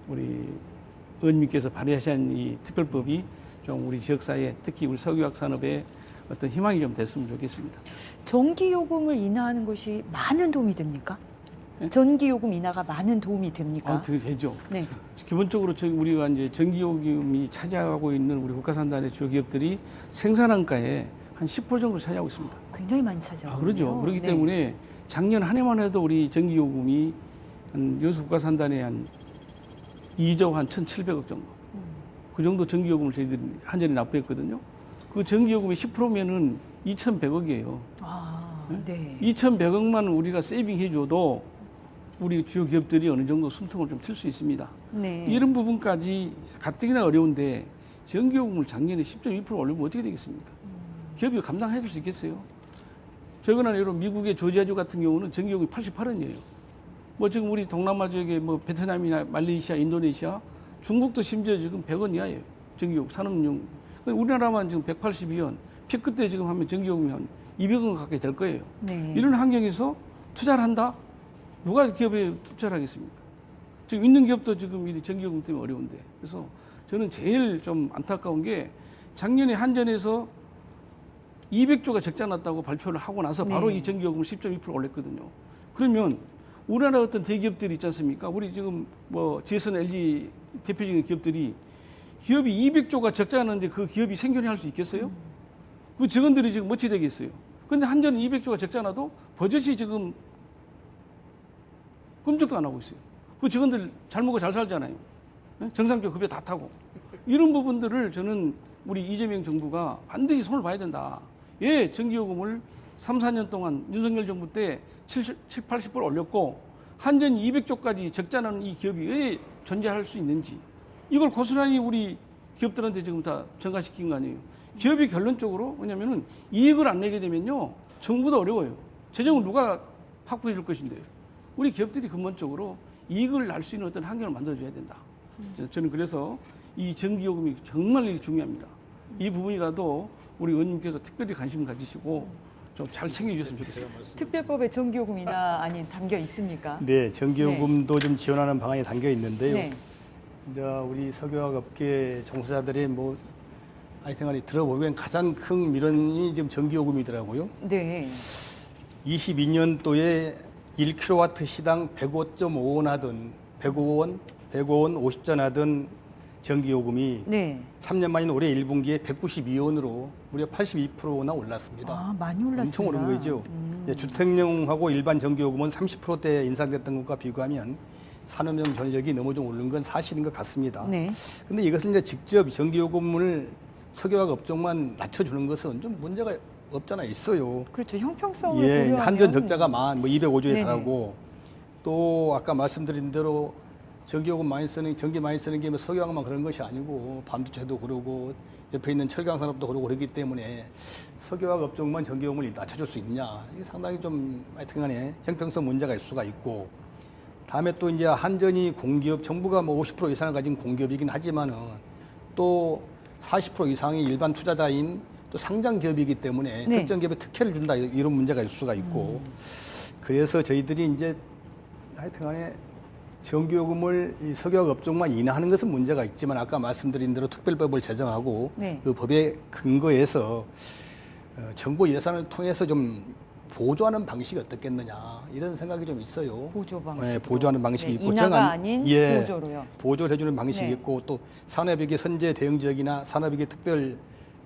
우리 의원님께서 발의하신 이 특별법이 좀 우리 지역사회 특히 우리 석유화학 산업에 어떤 희망이 좀 됐으면 좋겠습니다. 전기요금을 인하하는 것이 많은 도움이 됩니까? 네? 전기요금 인하가 많은 도움이 됩니까? 되게 되죠. 네. 기본적으로 우리가 이제 전기요금이 차지하고 있는 우리 국가산단의 주요 기업들이 생산원가의 한 10% 정도 차지하고 있습니다. 굉장히 많이 차지하고 그렇죠. 그렇기 네. 때문에 작년 한 해만 해도 우리 전기요금이 한 여수 국가산단에 한 2조 한 1,700억 정도. 그 정도 전기요금을 저희들이 한전에 납부했거든요. 그 전기요금이 10%면은 2,100억이에요. 아, 네. 2,100억만 우리가 세이빙 해줘도 우리 주요 기업들이 어느 정도 숨통을 좀 틀 수 있습니다. 네. 이런 부분까지 가뜩이나 어려운데 전기요금을 작년에 10.2% 올리면 어떻게 되겠습니까? 기업이 감당해 줄 수 있겠어요? 최근에 예로 미국의 조지아주 같은 경우는 전기요금이 88원이에요. 뭐 지금 우리 동남아 지역에 뭐 베트남이나 말레이시아, 인도네시아, 중국도 심지어 지금 100원 이하예요. 전기요금 산업용. 우리나라만 지금 182원. 피크 때 지금 하면 전기요금이 한 200원 가까이 될 거예요. 네. 이런 환경에서 투자를 한다? 누가 기업에 투자를 하겠습니까? 지금 있는 기업도 지금 이 전기요금 때문에 어려운데. 그래서 저는 제일 좀 안타까운 게 작년에 한전에서 200조가 적자 났다고 발표를 하고 나서 바로 네. 이 전기요금을 10.2% 올렸거든요. 그러면 우리나라 어떤 대기업들이 있지 않습니까? 우리 지금 뭐 GS나 LG 대표적인 기업들이 기업이 200조가 적자 났는데 그 기업이 생존할 수 있겠어요? 그 직원들이 지금 어찌 되겠어요? 근데 한전은 200조가 적자 나도 버젓이 지금 끔찍도 안 하고 있어요. 그 직원들 잘 먹고 잘 살잖아요. 정상적 급여 다 타고. 이런 부분들을 저는 우리 이재명 정부가 반드시 손을 봐야 된다. 예, 전기요금을 3, 4년 동안 윤석열 정부 때 70, 80% 올렸고 한전 200조까지 적자 나는 이 기업이 왜 존재할 수 있는지 이걸 고스란히 우리 기업들한테 지금 다 전가시킨 거 아니에요. 기업이 결론적으로 왜냐면은 이익을 안 내게 되면요. 정부도 어려워요. 재정을 누가 확보해 줄 것인데요. 우리 기업들이 근본적으로 이익을 날 수 있는 어떤 환경을 만들어줘야 된다. 저는 그래서 이 전기요금이 정말 중요합니다. 이 부분이라도 우리 의원님께서 특별히 관심 가지시고 좀 잘 챙겨주셨으면 좋겠습니다. 특별법에 전기요금 인하 안이 담겨 있습니까? 네, 전기요금도 좀 지원하는 방안이 담겨 있는데요. 네. 이제 우리 석유화학 업계 종사자들이 뭐 하여튼간에 들어보면 가장 큰 밀원이 지금 전기요금이더라고요. 네. 22년도에 1kW 시당 105.5원 하던 105원 50전 하던 전기요금이 네. 3년 만인 올해 1분기에 192원으로 무려 82%나 올랐습니다. 아, 많이 올랐습니다. 엄청 오른 거죠. 이제 주택용하고 일반 전기요금은 30%대 인상됐던 것과 비교하면 산업용 전력이 너무 좀 오른 건 사실인 것 같습니다. 네. 근데 이것을 이제 직접 전기요금을 석유화학 업종만 낮춰주는 것은 좀 문제가 없잖아 있어요. 그렇죠. 형평성을 예, 고려하면 한전 적자가 뭐 205조에 네네. 달하고 또 아까 말씀드린 대로 전기요금 많이 쓰는 전기 많이 쓰는 게 뭐 석유화학만 그런 것이 아니고 반도체도 그러고 옆에 있는 철강 산업도 그러고 그렇기 때문에 석유화학 업종만 전기요금을 낮춰줄 수 있냐 이게 상당히 좀 하여튼간에 형평성 문제가 있을 수가 있고 다음에 또 이제 한전이 공기업 정부가 뭐 50% 이상을 가진 공기업이긴 하지만은 또 40% 이상이 일반 투자자인 또 상장 기업이기 때문에 네. 특정 기업에 특혜를 준다 이런 문제가 있을 수가 있고 그래서 저희들이 이제 하여튼간에 전기요금을 이 석유화학 업종만 인하하는 것은 문제가 있지만 아까 말씀드린 대로 특별법을 제정하고 네. 그 법의 근거에서 정부 예산을 통해서 좀 보조하는 방식이 어떻겠느냐 이런 생각이 좀 있어요. 보조 방식. 네, 보조하는 방식이 있고 인하가 아닌 보조로요. 보조를 해주는 방식이 네. 있고 또 산업위기 선제 대응 지역이나 산업위기 특별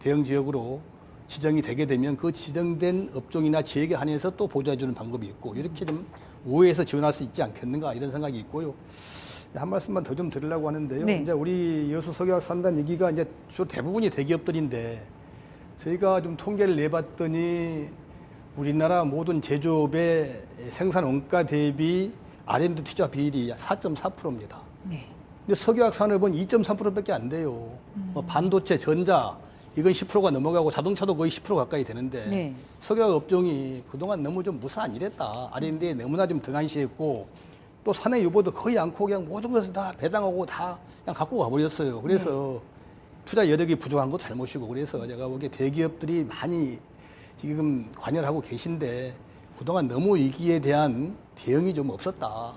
대응 지역으로 지정이 되게 되면 그 지정된 업종이나 지역에 한해서 또 보조해주는 방법이 있고 이렇게 좀 우회해서 지원할 수 있지 않겠는가 이런 생각이 있고요. 한 말씀만 더 좀 드리려고 하는데요. 네. 이제 우리 여수 석유화학 산단 얘기가 이제 주로 대부분이 대기업들인데 저희가 좀 통계를 내봤더니 우리나라 모든 제조업의 생산 원가 대비 R&D 투자 비율이 4.4%입니다. 네. 근데 석유화학 산업은 2.3%밖에 안 돼요. 뭐 반도체, 전자 이건 10%가 넘어가고 자동차도 거의 10% 가까이 되는데 네. 석유화학 업종이 그동안 너무 좀 무사한 일했다. R&D에 너무나 좀 등한시했고 또 산의 유보도 거의 않고 그냥 모든 것을 다 배당하고 다 그냥 갖고 가버렸어요. 그래서 투자 여력이 부족한 것도 잘못이고 그래서 제가 보기에 대기업들이 많이 지금 관여를 하고 계신데 그동안 너무 위기에 대한 대응이 좀 없었다.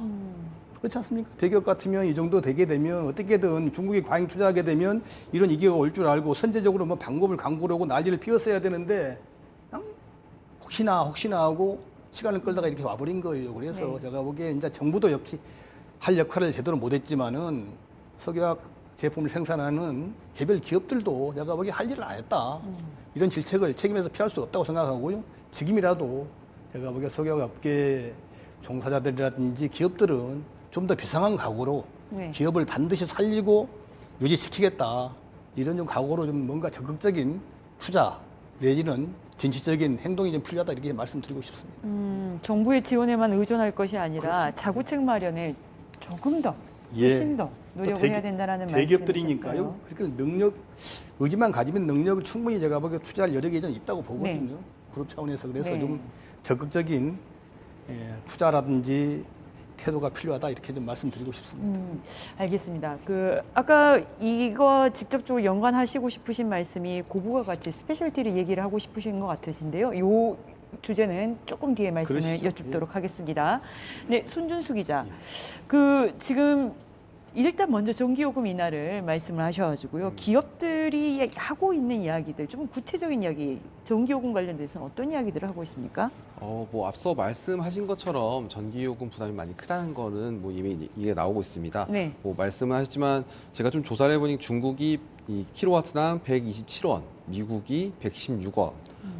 그렇지 않습니까? 대기업 같으면 이 정도 되게 되면 어떻게든 중국이 과잉 투자하게 되면 이런 위기가 올 줄 알고 선제적으로 뭐 방법을 강구를 하고 난리를 피웠어야 되는데 그냥 혹시나 하고 시간을 끌다가 이렇게 와버린 거예요. 그래서 네. 제가 보기에 이제 정부도 역시 할 역할을 제대로 못했지만은 석유화학 제품을 생산하는 개별 기업들도 내가 보기에 할 일을 안 했다. 이런 질책을 책임에서 피할 수 없다고 생각하고요. 지금이라도 제가 보기에 석유화학 업계 종사자들이라든지 기업들은 좀 더 비상한 각오로 네. 기업을 반드시 살리고 유지시키겠다. 이런 좀 각오로 좀 뭔가 적극적인 투자 내지는 진취적인 행동이 좀 필요하다 이렇게 말씀드리고 싶습니다. 정부의 지원에만 의존할 것이 아니라 그렇습니다. 자구책 마련에 조금 더 예. 훨씬 더 노력을 해야 된다라는 대기업들이니까요. 말씀이셨어요. 그러니까 능력, 의지만 가지면 능력을 충분히 제가 보기에 투자할 여력이 좀 있다고 보거든요. 그룹 차원에서 그래서 네. 좀 적극적인 투자라든지 태도가 필요하다 이렇게 좀 말씀드리고 싶습니다. 알겠습니다. 아까 이거 직접적으로 연관하시고 싶으신 말씀이 고부가 같이 스페셜티를 얘기를 하고 싶으신 것 같으신데요. 요 주제는 조금 뒤에 말씀을 그러시죠. 여쭙도록 하겠습니다. 네, 손준수 기자. 지금 일단 먼저 전기요금 인하를 말씀을 하셔가지고요. 기업들이 하고 있는 이야기들, 좀 구체적인 이야기, 전기요금 관련돼서는 어떤 이야기들을 하고 있습니까? 뭐 앞서 말씀하신 것처럼 전기요금 부담이 많이 크다는 거는 뭐 이미 이게 나오고 있습니다. 네. 뭐 말씀을 하시지만 제가 좀 조사를 해보니 중국이 이 킬로와트당 127원, 미국이 116원.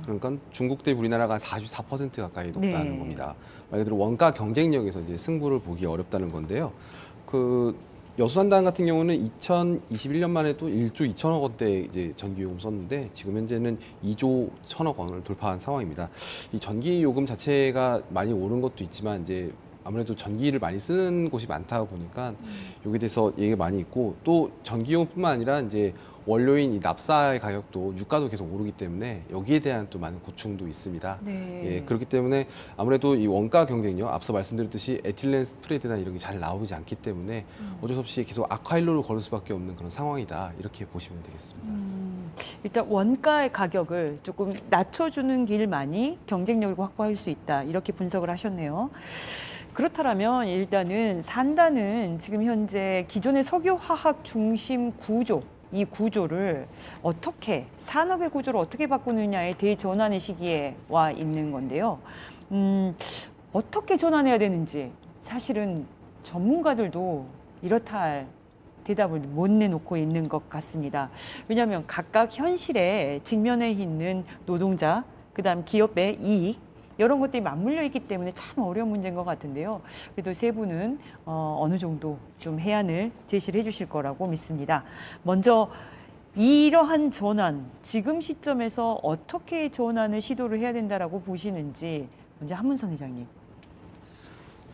그러니까 중국 대 우리나라가 44% 가까이 높다는 네. 겁니다. 말 그대로 원가 경쟁력에서 이제 승부를 보기 어렵다는 건데요. 여수산단 같은 경우는 2021년만 해도 1조 2천억 원대 이제 전기요금 썼는데 지금 현재는 2조 1천억 원을 돌파한 상황입니다. 이 전기요금 자체가 많이 오른 것도 있지만 이제 아무래도 전기를 많이 쓰는 곳이 많다 보니까 여기에 대해서 얘기가 많이 있고 또 전기요금뿐만 아니라 이제 원료인 이 납사의 가격도 유가도 계속 오르기 때문에 여기에 대한 또 많은 고충도 있습니다. 네. 예, 그렇기 때문에 아무래도 이 원가 경쟁력 앞서 말씀드렸듯이 에틸렌 스프레드나 이런 게 잘 나오지 않기 때문에 어쩔 수 없이 계속 악화일로를 걸을 수밖에 없는 그런 상황이다 이렇게 보시면 되겠습니다. 일단 원가의 가격을 조금 낮춰주는 길만이 경쟁력을 확보할 수 있다. 이렇게 분석을 하셨네요. 그렇다면 일단은 산단은 지금 현재 기존의 석유화학 중심 구조, 이 구조를 어떻게 산업의 구조를 어떻게 바꾸느냐에 대전환의 시기에 와 있는 건데요. 어떻게 전환해야 되는지 사실은 전문가들도 이렇다 할 대답을 못 내놓고 있는 것 같습니다. 왜냐하면 각각 현실에 직면해 있는 노동자, 그다음 기업의 이익 이런 것들이 맞물려 있기 때문에 참 어려운 문제인 것 같은데요. 그래도 세 분은 어느 정도 좀 해안을 제시를 해주실 거라고 믿습니다. 먼저 이러한 전환, 지금 시점에서 어떻게 전환을 시도를 해야 된다라고 보시는지 먼저 한문선 회장님.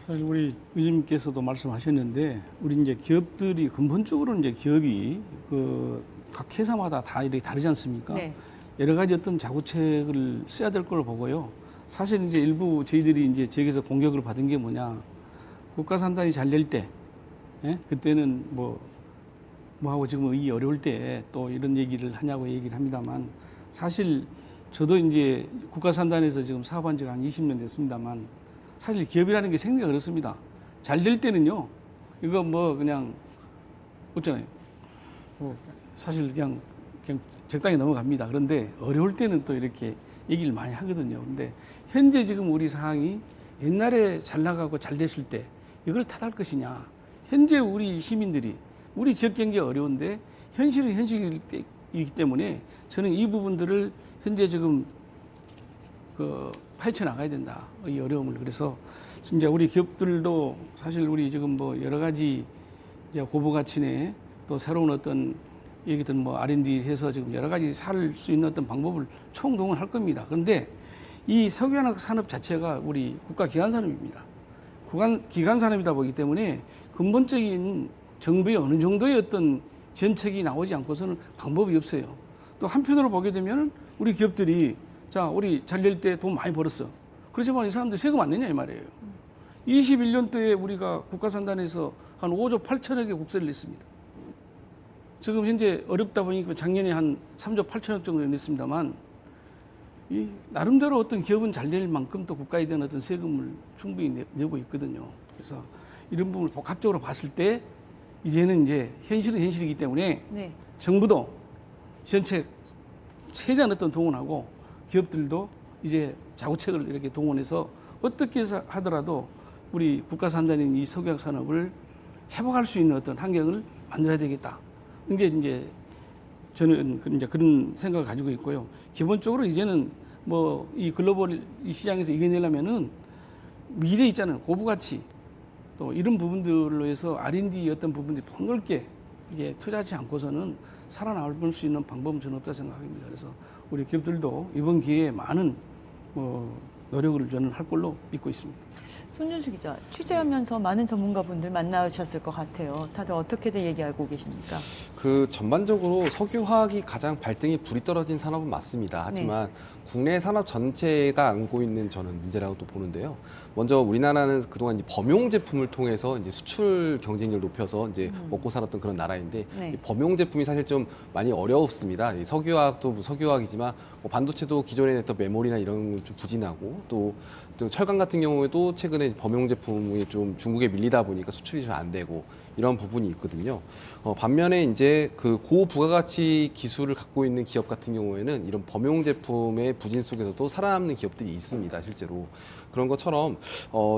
사실 우리 의원님께서도 말씀하셨는데 우리 이제 기업들이 근본적으로 이제 기업이 각 회사마다 다 이렇게 다르지 않습니까? 네. 여러 가지 어떤 자구책을 써야 될 걸 보고요. 사실 이제 일부 저희들이 이제 지역에서 공격을 받은 게 뭐냐, 국가 산단이 잘 될 때, 예? 그때는 뭐 하고 지금 이 어려울 때 또 이런 얘기를 하냐고 얘기를 합니다만 사실 저도 이제 국가 산단에서 지금 사업한 지가 한 20년 됐습니다만 사실 기업이라는 게 생기가 그렇습니다. 잘 될 때는요, 이거 뭐 그냥 없잖아요. 뭐 사실 그냥 적당히 넘어갑니다. 그런데 어려울 때는 또 이렇게 얘기를 많이 하거든요. 근데 현재 지금 우리 상황이 옛날에 잘 나가고 잘 됐을 때 이걸 탓할 것이냐. 현재 우리 시민들이 우리 지역 경기가 어려운데 현실은 현실이기 때문에 저는 이 부분들을 현재 지금 파헤쳐 나가야 된다. 이 어려움을. 그래서 진짜 우리 기업들도 사실 우리 지금 뭐 여러 가지 이제 고부가치 내 또 새로운 어떤 얘기든 뭐 R&D 해서 지금 여러 가지 살 수 있는 어떤 방법을 총동원할 겁니다. 그런데 이 석유화학 산업 자체가 우리 국가 기관 산업입니다. 기관 산업이다 보기 때문에 근본적인 정부의 어느 정도의 어떤 정책이 나오지 않고서는 방법이 없어요. 또 한편으로 보게 되면 우리 기업들이 자, 우리 잘 될 때 돈 많이 벌었어. 그렇지만 이 사람들 세금 안 내냐 이 말이에요. 21년도에 우리가 국가산단에서 한 5조 8천억의 국세를 냈습니다. 지금 현재 어렵다 보니까 작년에 한 3조 8천억 정도 냈습니다만 이 나름대로 어떤 기업은 잘 될 만큼 또 국가에 대한 어떤 세금을 충분히 내고 있거든요. 그래서 이런 부분을 복합적으로 봤을 때 이제는 이제 현실은 현실이기 때문에 네. 정부도 전체 최대한 어떤 동원하고 기업들도 이제 자구책을 이렇게 동원해서 어떻게 하더라도 우리 국가산단인 이 석유화학 산업을 회복할 수 있는 어떤 환경을 만들어야 되겠다. 이게 이제 저는 이제 그런 생각을 가지고 있고요. 기본적으로 이제는 뭐 이 글로벌 이 시장에서 이겨내려면은 미래 있잖아요. 고부가치 또 이런 부분들로 해서 R&D 어떤 부분들이 폭넓게 이게 투자하지 않고서는 살아남을 수 있는 방법은 저는 없다 생각합니다. 그래서 우리 기업들도 이번 기회에 많은 노력을 저는 할 걸로 믿고 있습니다. 손준수 기자, 취재하면서 많은 전문가분들 만나셨을 것 같아요. 다들 어떻게들 얘기하고 계십니까? 그 전반적으로 석유화학이 가장 발등에 불이 떨어진 산업은 맞습니다. 하지만 국내 산업 전체가 안고 있는 저는 문제라고 또 보는데요. 먼저 우리나라는 그동안 이제 범용 제품을 통해서 이제 수출 경쟁력을 높여서 이제 먹고 살았던 그런 나라인데 네. 이 범용 제품이 사실 좀 많이 어렵습니다. 이 석유화학도 뭐 석유화학이지만 뭐 반도체도 기존에 냈던 메모리나 이런 건 좀 부진하고 또 철강 같은 경우에도 최근에 범용 제품이 좀 중국에 밀리다 보니까 수출이 잘 안 되고 이런 부분이 있거든요. 반면에 이제 그 고부가가치 기술을 갖고 있는 기업 같은 경우에는 이런 범용 제품의 부진 속에서도 살아남는 기업들이 있습니다, 실제로. 그런 것처럼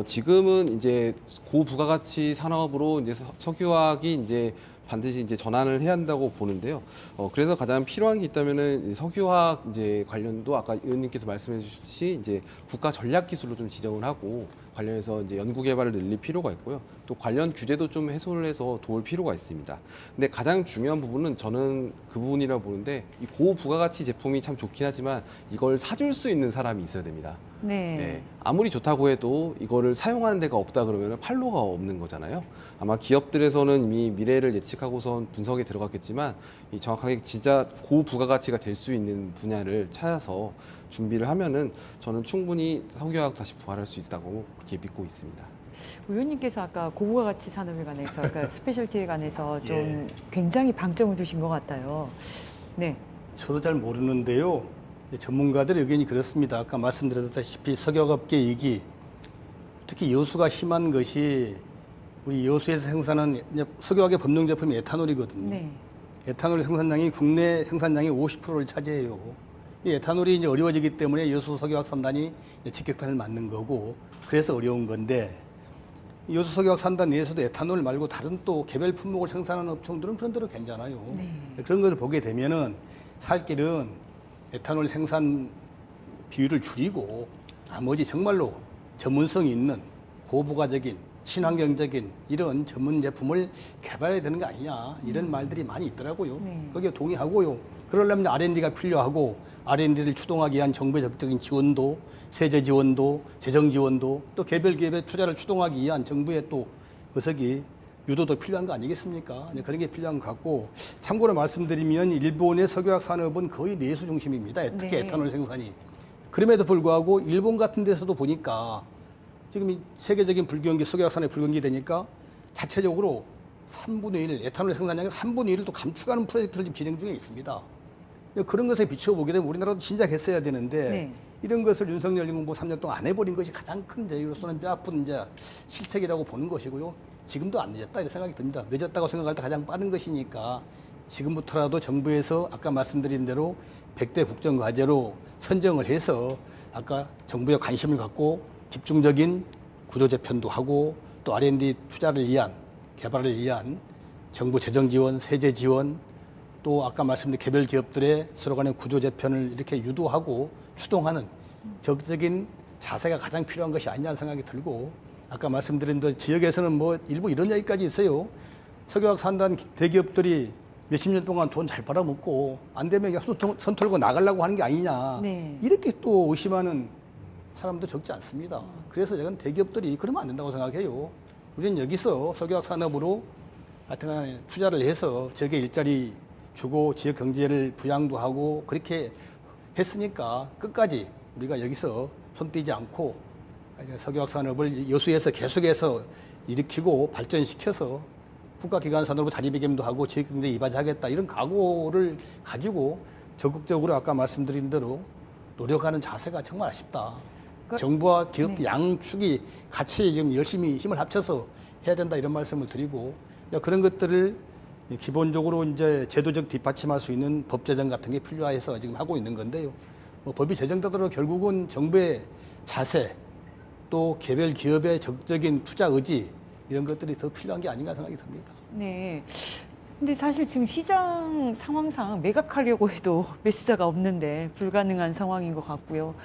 지금은 이제 고부가가치 산업으로 이제 석유화학이 이제 반드시 이제 전환을 해야 한다고 보는데요. 그래서 가장 필요한 게 있다면은 석유화학 이제 관련도 아까 의원님께서 말씀해 주셨듯이 이제 국가 전략 기술로 좀 지정을 하고 관련해서 이제 연구 개발을 늘릴 필요가 있고요. 또 관련 규제도 좀 해소를 해서 도울 필요가 있습니다. 근데 가장 중요한 부분은 저는 그 부분이라고 보는데 이 고부가가치 제품이 참 좋긴 하지만 이걸 사줄 수 있는 사람이 있어야 됩니다. 네. 네. 아무리 좋다고 해도 이거를 사용하는 데가 없다 그러면 판로가 없는 거잖아요. 아마 기업들에서는 이미 미래를 예측하고선 분석에 들어갔겠지만 이 정확하게 진짜 고부가가치가 될 수 있는 분야를 찾아서 준비를 하면은 저는 충분히 석유화학 다시 부활할 수 있다고 그렇게 믿고 있습니다. 의원님께서 아까 고부가가치 산업에 관해서, 그러니까 스페셜티에 관해서 좀 예. 굉장히 방점을 두신 것 같아요. 네. 저도 잘 모르는데요. 전문가들의 의견이 그렇습니다. 아까 말씀드렸다시피 석유화학업계 이기, 특히 여수가 심한 것이 우리 여수에서 생산한 석유화학의 법령 제품이 에탄올이거든요. 네. 에탄올 생산량이 국내 생산량의 50%를 차지해요. 이 에탄올이 이제 어려워지기 때문에 여수 석유화학 산단이 직격탄을 맞는 거고, 그래서 어려운 건데, 여수 석유화학 산단 내에서도 에탄올 말고 다른 또 개별 품목을 생산하는 업종들은 그런 대로 괜찮아요. 네. 그런 것을 보게 되면은 살 길은 에탄올 생산 비율을 줄이고 나머지 정말로 전문성이 있는 고부가적인 친환경적인 이런 전문 제품을 개발해야 되는 거 아니냐 이런 말들이 많이 있더라고요. 네. 거기에 동의하고요. 그러려면 R&D가 필요하고 R&D를 추동하기 위한 정부의 적극적인 지원도, 세제 지원도, 재정 지원도, 또 개별 기업의 투자를 추동하기 위한 정부의 또 의석이 유도도 필요한 거 아니겠습니까? 그런 게 필요한 것 같고, 참고로 말씀드리면 일본의 석유화학 산업은 거의 내수 중심입니다. 특히 네. 에탄올 생산이. 그럼에도 불구하고 일본 같은 데서도 보니까 지금 이 세계적인 불경기, 석유화학 산업이 불경기 되니까 자체적으로 3분의 1, 에탄올 생산량의 3분의 1을 또 감축하는 프로젝트를 지금 진행 중에 있습니다. 그런 것에 비춰보게 되면 우리나라도 진작 했어야 되는데 네. 이런 것을 윤석열 정부 3년 동안 안 해버린 것이 가장 큰 저희로서는 뼈아픈 이제 실책이라고 보는 것이고요. 지금도 안 늦었다 이런 생각이 듭니다. 늦었다고 생각할 때 가장 빠른 것이니까 지금부터라도 정부에서 아까 말씀드린 대로 100대 국정과제로 선정을 해서 아까 정부의 관심을 갖고 집중적인 구조재편도 하고 또 R&D 투자를 위한 개발을 위한 정부 재정 지원, 세제 지원 또 아까 말씀드린 개별 기업들의 서로 간의 구조재편을 이렇게 유도하고 추동하는 적극적인 자세가 가장 필요한 것이 아니냐는 생각이 들고 아까 말씀드린 대로 지역에서는 뭐 일부 이런 얘기까지 있어요. 석유화학 산다는 대기업들이 몇십 년 동안 돈 잘 벌어먹고 안 되면 그냥 손 털고 나가려고 하는 게 아니냐. 네. 이렇게 또 의심하는 사람도 적지 않습니다. 그래서 저는 대기업들이 그러면 안 된다고 생각해요. 우리는 여기서 석유화학 산업으로 하여튼 투자를 해서 지역에 일자리 주고 지역 경제를 부양도 하고 그렇게 했으니까 끝까지 우리가 여기서 손 떼지 않고 석유화학 산업을 여수에서 계속해서 일으키고 발전시켜서 국가기관 산업으로 자리매김도 하고 지역 경제에 이바지하겠다 이런 각오를 가지고 적극적으로 아까 말씀드린 대로 노력하는 자세가 정말 아쉽다. 정부와 기업도 양축이 같이 지금 열심히 힘을 합쳐서 해야 된다 이런 말씀을 드리고 그런 것들을 기본적으로 이제 제도적 뒷받침할 수 있는 법 제정 같은 게 필요해서 지금 하고 있는 건데요. 뭐 법이 제정되도록 결국은 정부의 자세 또 개별 기업의 적극적인 투자 의지 이런 것들이 더 필요한 게 아닌가 생각이 듭니다. 네. 근데 사실 지금 시장 상황상 매각하려고 해도 매수자가 없는데 불가능한 상황인 것 같고요.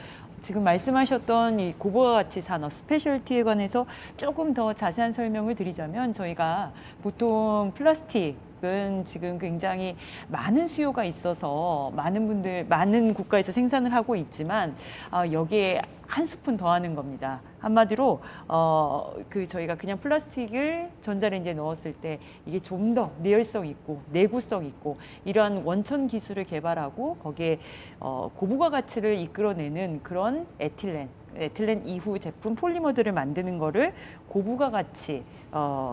지금 말씀하셨던 이 고부가 가치 산업 스페셜티에 관해서 조금 더 자세한 설명을 드리자면 저희가 보통 플라스틱은 지금 굉장히 많은 수요가 있어서 많은 국가에서 생산을 하고 있지만 여기에 한 스푼 더하는 겁니다. 한마디로 저희가 그냥 플라스틱을 전자레인지에 넣었을 때 이게 좀 더 내열성 있고 내구성 있고 이러한 원천 기술을 개발하고 거기에 고부가 가치를 이끌어내는 그런 에틸렌 이후 제품 폴리머들을 만드는 거를 고부가 가치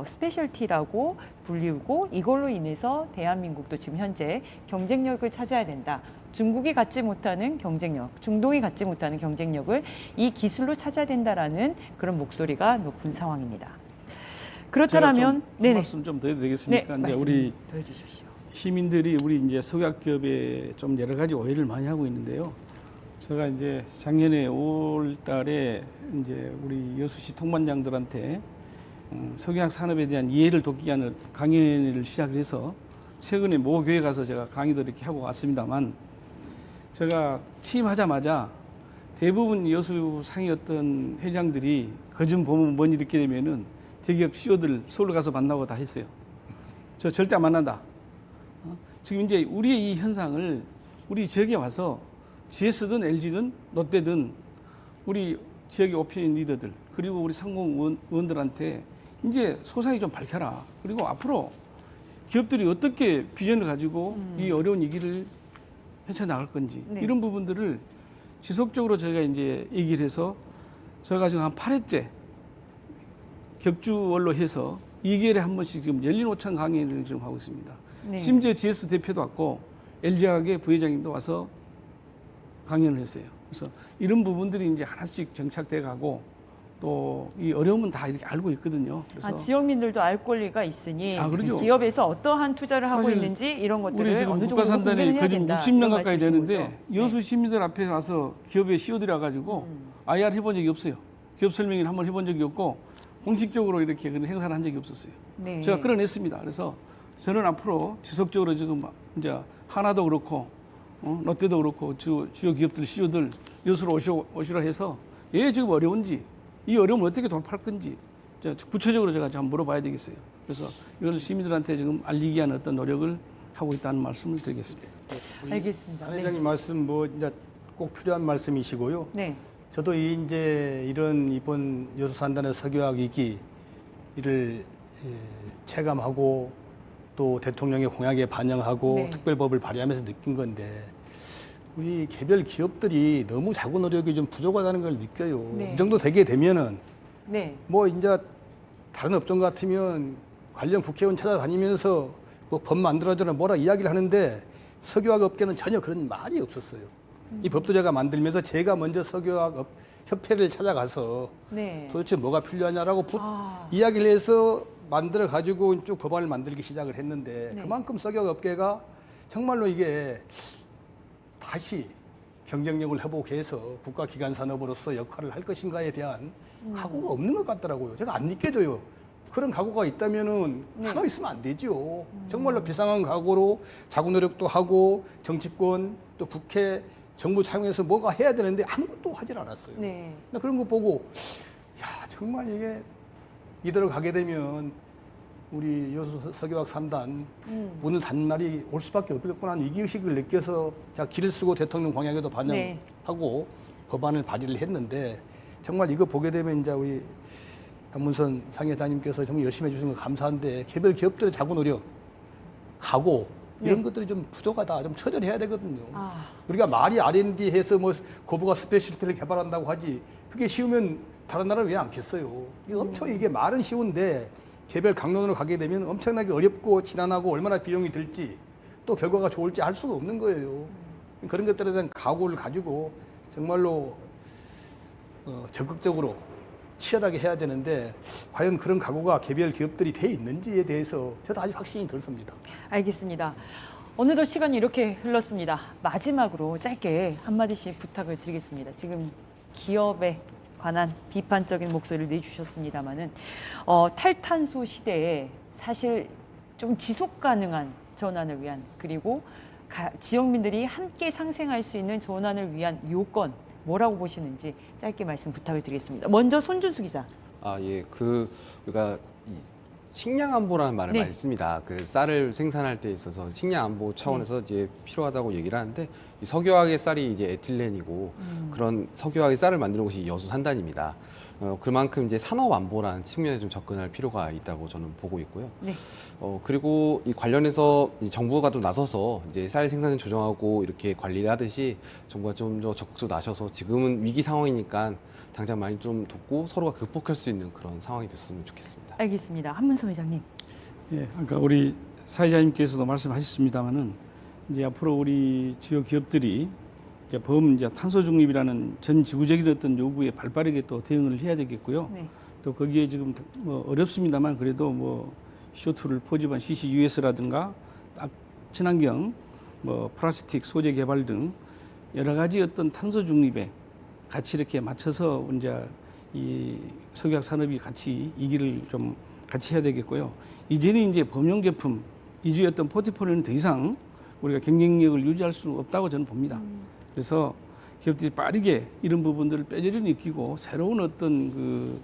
스페셜티라고 불리우고 이걸로 인해서 대한민국도 지금 현재 경쟁력을 찾아야 된다. 중국이 갖지 못하는 경쟁력, 중동이 갖지 못하는 경쟁력을 이 기술로 찾아야 된다라는 그런 목소리가 높은 상황입니다. 그렇다면 한 말씀 좀 더 해도 되겠습니까? 네, 이제 우리 더 해주십시오. 시민들이 우리 이제 석유화학 기업에 좀 여러 가지 오해를 많이 하고 있는데요. 제가 이제 작년에 5월달에 이제 우리 여수시 통반장들한테 석유화학 산업에 대한 이해를 돕기 위한 강연을 시작을 해서 최근에 모 교회 가서 제가 강의도 이렇게 하고 왔습니다만 제가 취임하자마자 대부분 여수 상이었던 회장들이 거좀 보면 뭔 이렇게 되면은 대기업 CEO들 서울 가서 만나고 다 했어요. 저 절대 안 만난다. 지금 이제 우리의 이 현상을 우리 지역에 와서 GS든 LG든 롯데든 우리 지역의 오피니언 리더들 그리고 우리 상공 의원들한테 이제 소상히 좀 밝혀라. 그리고 앞으로 기업들이 어떻게 비전을 가지고 이 어려운 위기를 헤쳐나갈 건지 네. 이런 부분들을 지속적으로 저희가 이제 얘기를 해서 저희가 지금 한 8회째 격주월로 해서 2개월에 한 번씩 지금 열린 오찬 강의를 지금 하고 있습니다. 네. 심지어 GS 대표도 왔고 LG화학의 부회장님도 와서 강연을 했어요. 그래서 이런 부분들이 이제 하나씩 정착돼 가고 또 이 어려움은 다 이렇게 알고 있거든요. 그래서 지역민들도 알 권리가 있으니 그렇죠. 기업에서 어떠한 투자를 하고 사실 있는지 이런 것들을 우리 지금 어느 정도 국가산단이 공개를 해야 거의 된다. 60년 이런 가까이 말씀이신 되는데 거죠? 여수 시민들 앞에 가서 기업의 CEO들이 와가지고 IR 해본 적이 없어요. 기업 설명회를 한번 해본 적이 없고 공식적으로 이렇게 그런 행사를 한 적이 없었어요. 네. 제가 끌어냈습니다. 그래서 저는 앞으로 지속적으로 지금 이제 하나도 그렇고 롯데도 그렇고 주요 기업들 CEO들 여수로 오시라 해서 왜 지금 어려운지 이 어려움을 어떻게 돌파할 건지 구체적으로 제가 좀 물어봐야 되겠어요. 그래서 이걸 시민들한테 지금 알리기 위한 어떤 노력을 하고 있다는 말씀을 드리겠습니다. 알겠습니다. 한 네. 회장님 말씀 뭐 이제 꼭 필요한 말씀이시고요. 네. 저도 이제 이런 이번 여수 산단의 석유화학 위기 이를 체감하고 또 대통령의 공약에 반영하고 네. 특별법을 발의하면서 느낀 건데 우리 개별 기업들이 너무 자구 노력이 좀 부족하다는 걸 느껴요. 네. 이 정도 되게 되면은 네. 뭐 이제 다른 업종 같으면 관련 국회의원 찾아다니면서 뭐 법 만들어줘라 뭐라 이야기를 하는데 석유화학 업계는 전혀 그런 말이 없었어요. 이 법도 제가 만들면서 제가 먼저 석유화학 협회를 찾아가서 네. 도대체 뭐가 필요하냐라고 이야기를 해서 만들어 가지고 쭉 법안을 만들기 시작을 했는데 네. 그만큼 석유화학 업계가 정말로 이게 다시 경쟁력을 회복해서 국가기관 산업으로서 역할을 할 것인가에 대한 각오가 없는 것 같더라고요. 제가 안 믿겨져요. 그런 각오가 있다면은 가만히 있으면 안 되죠. 정말로 비상한 각오로 자구 노력도 하고 정치권 또 국회 정부 차원에서 뭐가 해야 되는데 아무것도 하질 않았어요. 네. 그런 거 보고 야 정말 이게 이대로 가게 되면 우리 여수 석유화학 산단 오늘 단날이 올 수밖에 없겠구나 하는 위기의식을 느껴서 자 길을 쓰고 대통령 공약에도 반영하고 법안을 발의를 했는데 정말 이거 보게 되면 이제 우리 박문선 상회장님께서 정말 열심히 해주신 거 감사한데 개별 기업들의 자구 노력, 각오 이런 것들이 좀 부족하다, 좀 처절해야 되거든요. 우리가 말이 R&D 해서 뭐 고부가 스페셜티를 개발한다고 하지 그게 쉬우면 다른 나라는 왜 않겠어요? 이게 말은 쉬운데 개별 강론으로 가게 되면 엄청나게 어렵고 지난하고 얼마나 비용이 들지 또 결과가 좋을지 알 수가 없는 거예요. 그런 것들에 대한 각오를 가지고 정말로 적극적으로 치열하게 해야 되는데 과연 그런 각오가 개별 기업들이 돼 있는지에 대해서 저도 아직 확신이 덜 섭니다. 알겠습니다. 어느덧 시간이 이렇게 흘렀습니다. 마지막으로 짧게 한마디씩 부탁을 드리겠습니다. 지금 기업에 관한 비판적인 목소리를 내주셨습니다마는 탈탄소 시대에 사실 좀 지속 가능한 전환을 위한 그리고 지역민들이 함께 상생할 수 있는 전환을 위한 요건 뭐라고 보시는지 짧게 말씀 부탁을 드리겠습니다. 먼저 손준수 기자. 예, 우리가 이 식량 안보라는 말을 네. 많이 씁니다. 그 쌀을 생산할 때 있어서 식량 안보 차원에서 이제 필요하다고 얘기를 하는데 이 석유화학의 쌀이 이제 에틸렌이고 그런 석유화학의 쌀을 만드는 곳이 여수 산단입니다. 그만큼 이제 산업 안보라는 측면에 좀 접근할 필요가 있다고 저는 보고 있고요. 네. 그리고 이 관련해서 이 정부가 좀 나서서 이제 쌀 생산을 조정하고 이렇게 관리를 하듯이 정부가 좀 더 적극적으로 나서서 지금은 위기 상황이니까 당장 많이 좀 돕고 서로가 극복할 수 있는 그런 상황이 됐으면 좋겠습니다. 알겠습니다. 한문서 회장님. 예, 그러니까 우리 사회자님께서도 말씀하셨습니다마는 이제 앞으로 우리 주요 기업들이 이제 이제 탄소 중립이라는 전 지구적인 어떤 요구에 발빠르게 또 대응을 해야 되겠고요. 네. 또 거기에 지금 뭐 어렵습니다만 그래도 뭐 CO2를 포집한 CCUS라든가 친환경 뭐 플라스틱 소재 개발 등 여러 가지 어떤 탄소 중립에 같이 이렇게 맞춰서 이제 이 석유화학 산업이 같이 이 길을 좀 같이 해야 되겠고요. 이제는 이제 범용 제품 이주의 어떤 포트폴리오는 더 이상 우리가 경쟁력을 유지할 수 없다고 저는 봅니다. 그래서 기업들이 빠르게 이런 부분들을 뼈저리 느끼고 새로운 어떤 그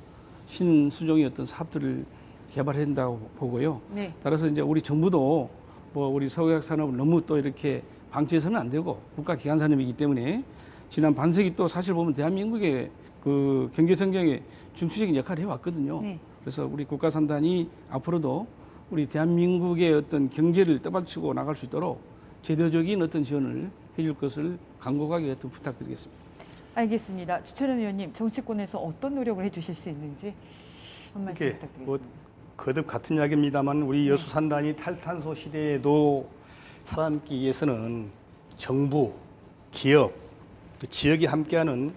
신수종의 어떤 사업들을 개발해야 된다고 보고요. 네. 따라서 이제 우리 정부도 뭐 우리 석유화학 산업을 너무 또 이렇게 방치해서는 안 되고 국가 기관 산업이기 때문에 지난 반세기 또 사실 보면 대한민국의 그 경제 성장에 중추적인 역할을 해왔거든요. 네. 그래서 우리 국가 산단이 앞으로도 우리 대한민국의 어떤 경제를 떠받치고 나갈 수 있도록 제도적인 어떤 지원을 해줄 것을 간곡하게 어떤 부탁드리겠습니다. 알겠습니다. 주철현 의원님, 정치권에서 어떤 노력을 해주실 수 있는지 한 말씀 이렇게 부탁드리겠습니다. 뭐 거듭 같은 이야기입니다만 우리 여수 산단이 탈탄소 시대에도 살아남기 위해서는 정부, 기업, 그 지역이 함께하는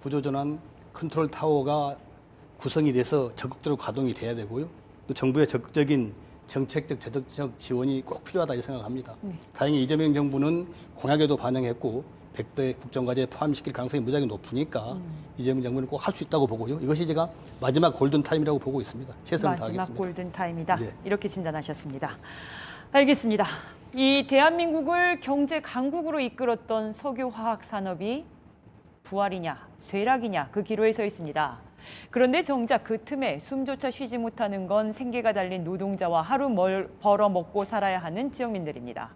구조전환 컨트롤 타워가 구성이 돼서 적극적으로 가동이 돼야 되고요. 또 정부의 적극적인 정책적, 재정적 지원이 꼭 필요하다 이 생각합니다. 다행히 이재명 정부는 공약에도 반영했고 100대 국정과제에 포함시킬 가능성이 무지하게 높으니까 이재명 정부는 꼭 할 수 있다고 보고요. 이것이 제가 마지막 골든타임이라고 보고 있습니다. 최선을 마지막 다하겠습니다. 골든타임이다. 네. 이렇게 진단하셨습니다. 알겠습니다. 이 대한민국을 경제 강국으로 이끌었던 석유화학 산업이 부활이냐 쇠락이냐 그 기로에 서 있습니다. 그런데 정작 그 틈에 숨조차 쉬지 못하는 건 생계가 달린 노동자와 하루 벌어 먹고 살아야 하는 지역민들입니다.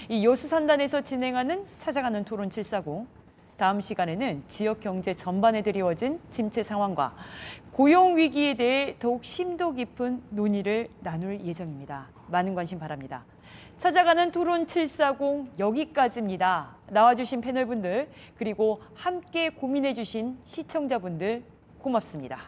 이 여수 산단에서 진행하는 찾아가는 토론 740. 다음 시간에는 지역 경제 전반에 드리워진 침체 상황과 고용 위기에 대해 더욱 심도 깊은 논의를 나눌 예정입니다. 많은 관심 바랍니다. 찾아가는 토론 740 여기까지입니다. 나와주신 패널분들 그리고 함께 고민해주신 시청자분들 고맙습니다.